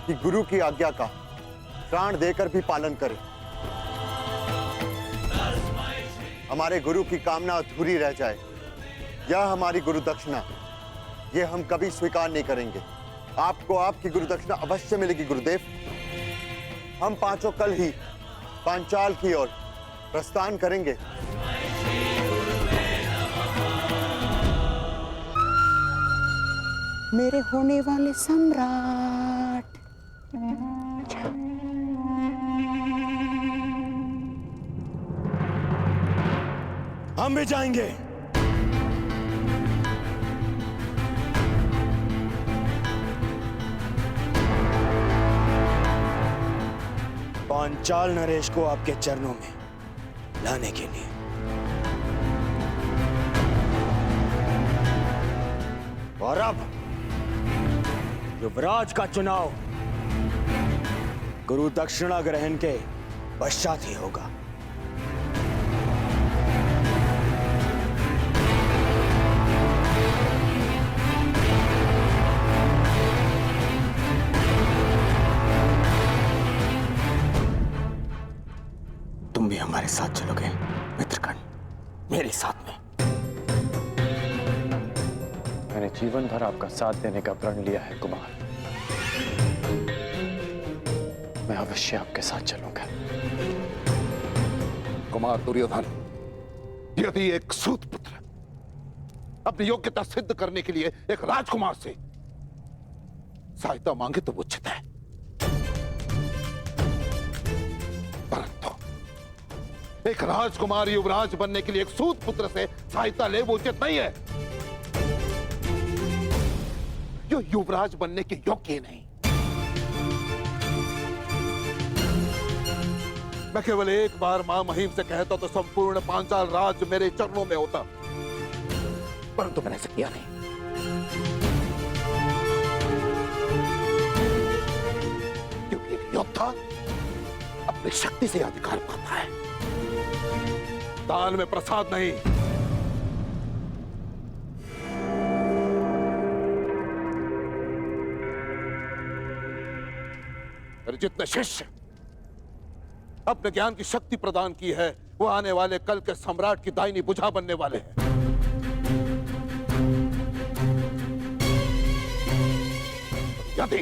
कि गुरु की आज्ञा का प्राण देकर भी पालन करे। हमारे गुरु की कामना अधूरी रह जाए, यह हमारी गुरु दक्षिणा, यह हम कभी स्वीकार नहीं करेंगे। आपको आपकी गुरु दक्षिणा अवश्य मिलेगी गुरुदेव। हम पांचों कल ही पांचाल की ओर प्रस्थान करेंगे। मेरे होने वाले सम्राट। हम भी जाएंगे। पांचाल नरेश को आपके चरणों में लाने के लिए। और अब युवराज का चुनाव गुरु दक्षिणा ग्रहण के पश्चात ही होगा। तुम भी हमारे साथ चलोगे मित्रगण? मेरे साथ में? मैंने जीवन भर आपका साथ देने का प्रण लिया है कुमार। मैं अवश्य आपके साथ चलूंगा। कुमार दुर्योधन, यदि एक सूत पुत्र अपनी योग्यता सिद्ध करने के लिए एक राजकुमार से सहायता मांगे तो उचित है, परंतु एक राजकुमार युवराज बनने के लिए एक सूत पुत्र से सहायता ले वो उचित नहीं है। जो युवराज बनने के योग्य नहीं। मैं केवल एक बार मां महिम से कहता तो संपूर्ण पांचाल राज मेरे चरणों में होता, परंतु मैंने ऐसा किया नहीं। क्योंकि एक योद्धा अपनी शक्ति से अधिकार पाता है, दान में प्रसाद नहीं। मेरे जितने शिष्य अपने ज्ञान की शक्ति प्रदान की है, वो आने वाले कल के सम्राट की दाहिनी भुजा बनने वाले हैं। यदि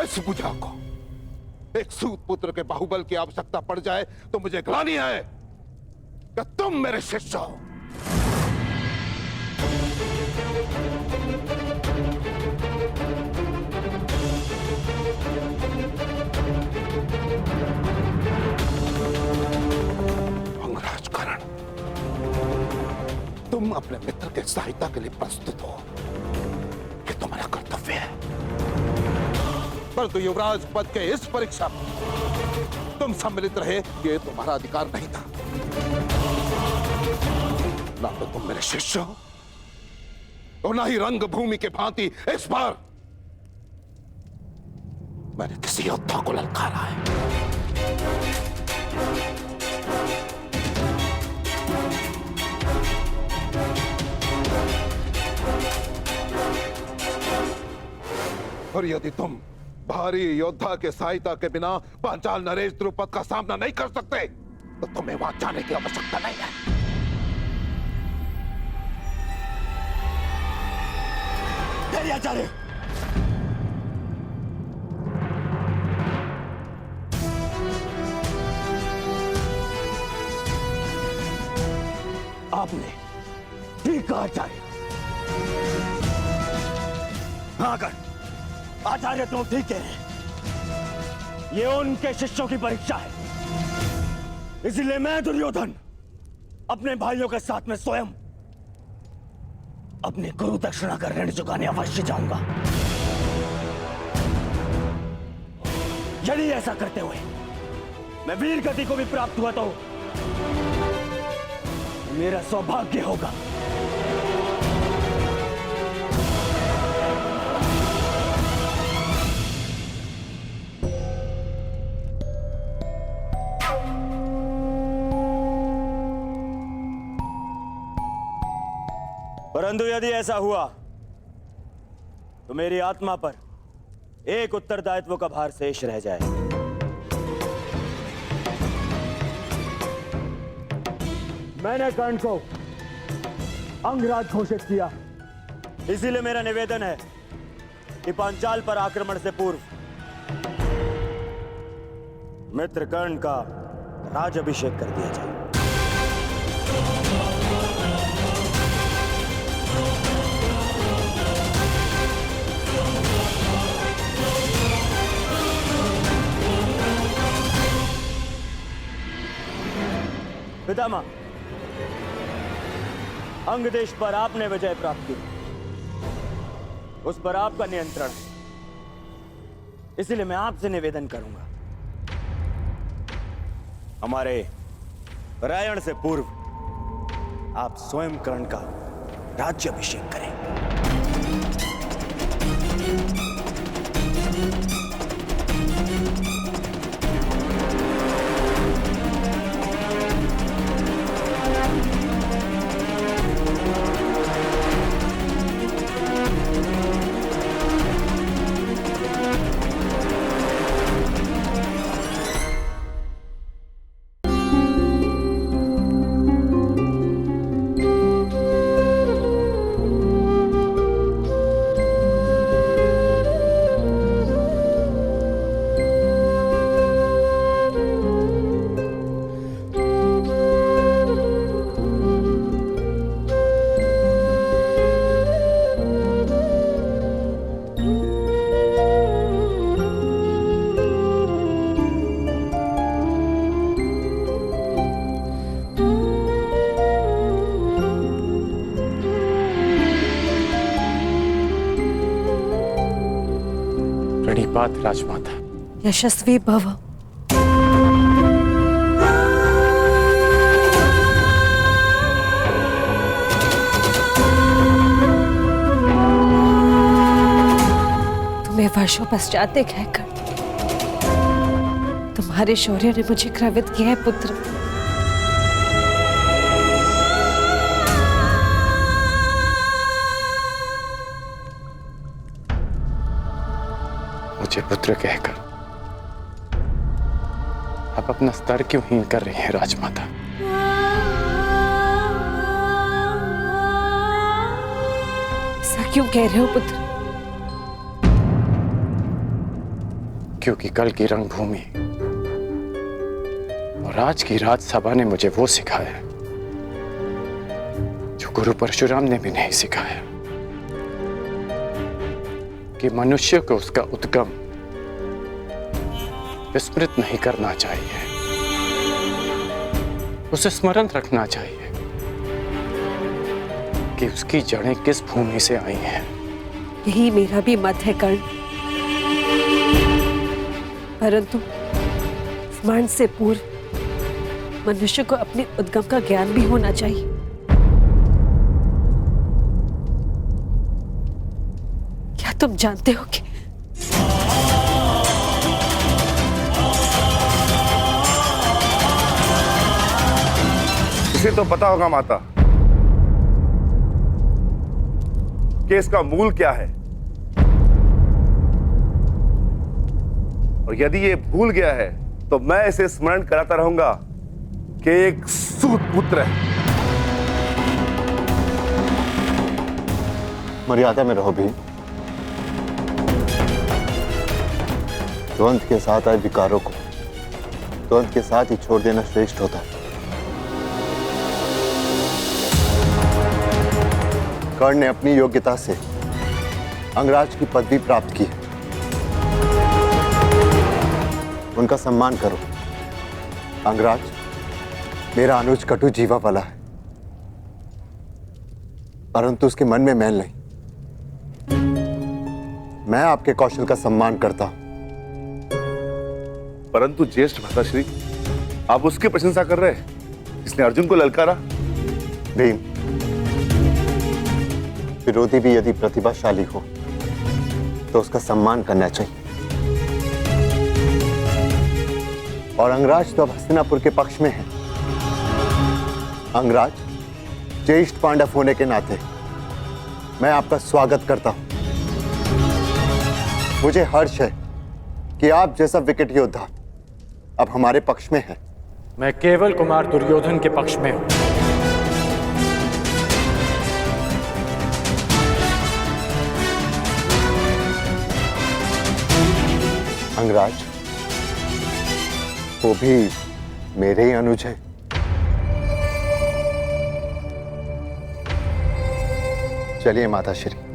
इस भुजा को एक सूत पुत्र के बाहुबल की आवश्यकता पड़ जाए तो मुझे ग्लानि है कि तुम मेरे शिष्य हो। अंगराज कर्ण, तुम अपने मित्र के सहायता के लिए प्रस्तुत हो, ये तुम्हारा कर्तव्य है। परंतु युवराज पद के इस परीक्षा में तुम सम्मिलित रहे, ये तुम्हारा अधिकार नहीं था। ना तो तुम मेरे शिष्य हो और ना ही रंगभूमि के भांति इस बार मैंने किसी योद्धा को ललकारा है। और यदि तुम भारी योद्धा के सहायता के बिना पांचाल नरेश द्रुपद का सामना नहीं कर सकते तो तुम्हें वहां जाने की आवश्यकता नहीं है। आचार्य, आपने ठीक कहा आचार्य। हाँ कर आचार्य, तुम ठीक कह रहे हैं। ये उनके शिष्यों की परीक्षा है, इसलिए मैं दुर्योधन अपने भाइयों के साथ में स्वयं अपने गुरु दक्षिणा का ऋण चुकाने अवश्य जाऊंगा। यदि ऐसा करते हुए मैं वीर गति को भी प्राप्त हुआ तो मेरा सौभाग्य होगा। परंतु यदि ऐसा हुआ तो मेरी आत्मा पर एक उत्तरदायित्व का भार शेष रह जाए। मैंने कर्ण को अंगराज घोषित किया, इसीलिए मेरा निवेदन है कि पांचाल पर आक्रमण से पूर्व मित्र कर्ण का राजाभिषेक कर दिया जाए। पितामह, अंग देश पर आपने विजय प्राप्त की, उस पर आपका नियंत्रण है, इसलिए मैं आपसे निवेदन करूंगा, हमारे परायण से पूर्व आप स्वयं कर्ण का राज्याभिषेक करें। प्रणिपात राजमाता। यशस्वी भव। तुम्हें वर्षों पश्चात देखकर तुम्हारे शौर्य ने मुझे गर्वित किया है पुत्र। मुझे पुत्र कहकर आप अपना स्तर क्यों हीन कर रही हैं राजमाता? ऐसा क्यों कह रहे हो पुत्र? क्योंकि कल की रंगभूमि और आज की राजसभा ने मुझे वो सिखाया जो गुरु परशुराम ने भी नहीं सिखाया, कि मनुष्य को उसका उद्गम विस्मृत नहीं करना चाहिए, उसे स्मरण रखना चाहिए कि उसकी जड़ें किस भूमि से आई हैं। यही मेरा भी मत है कर्ण, परंतु स्मरण से पूर्व मनुष्य को अपने उद्गम का ज्ञान भी होना चाहिए। क्या तुम जानते हो कि इसे तो पता होगा माता कि इसका मूल क्या है, और यदि ये भूल गया है तो मैं इसे स्मरण कराता रहूंगा कि एक सूत पुत्र है। मर्यादा में रहो भी। द्वंद के साथ आए विकारों को द्वंद के साथ ही छोड़ देना श्रेष्ठ होता है। कर्ण ने अपनी योग्यता से अंगराज की पदवी प्राप्त की है, उनका सम्मान करो। अंगराज मेरा अनुज कटु जीवा वाला है, परंतु उसके मन में मैल नहीं। मैं आपके कौशल का सम्मान करता हूं। परंतु ज्येष्ठ भ्राताश्री, आप उसकी प्रशंसा कर रहे हैं, इसने अर्जुन को ललकारा। भीम, विरोधी भी यदि प्रतिभाशाली हो तो उसका सम्मान करना चाहिए। और अंगराज तो अब हस्तिनापुर के पक्ष में है। अंगराज, ज्येष्ठ पांडव होने के नाते मैं आपका स्वागत करता हूं। मुझे हर्ष है कि आप जैसा विकट योद्धा अब हमारे पक्ष में है। मैं केवल कुमार दुर्योधन के पक्ष में हूं। अंगराज, वो भी मेरे ही अनुज है। चलिए माताश्री।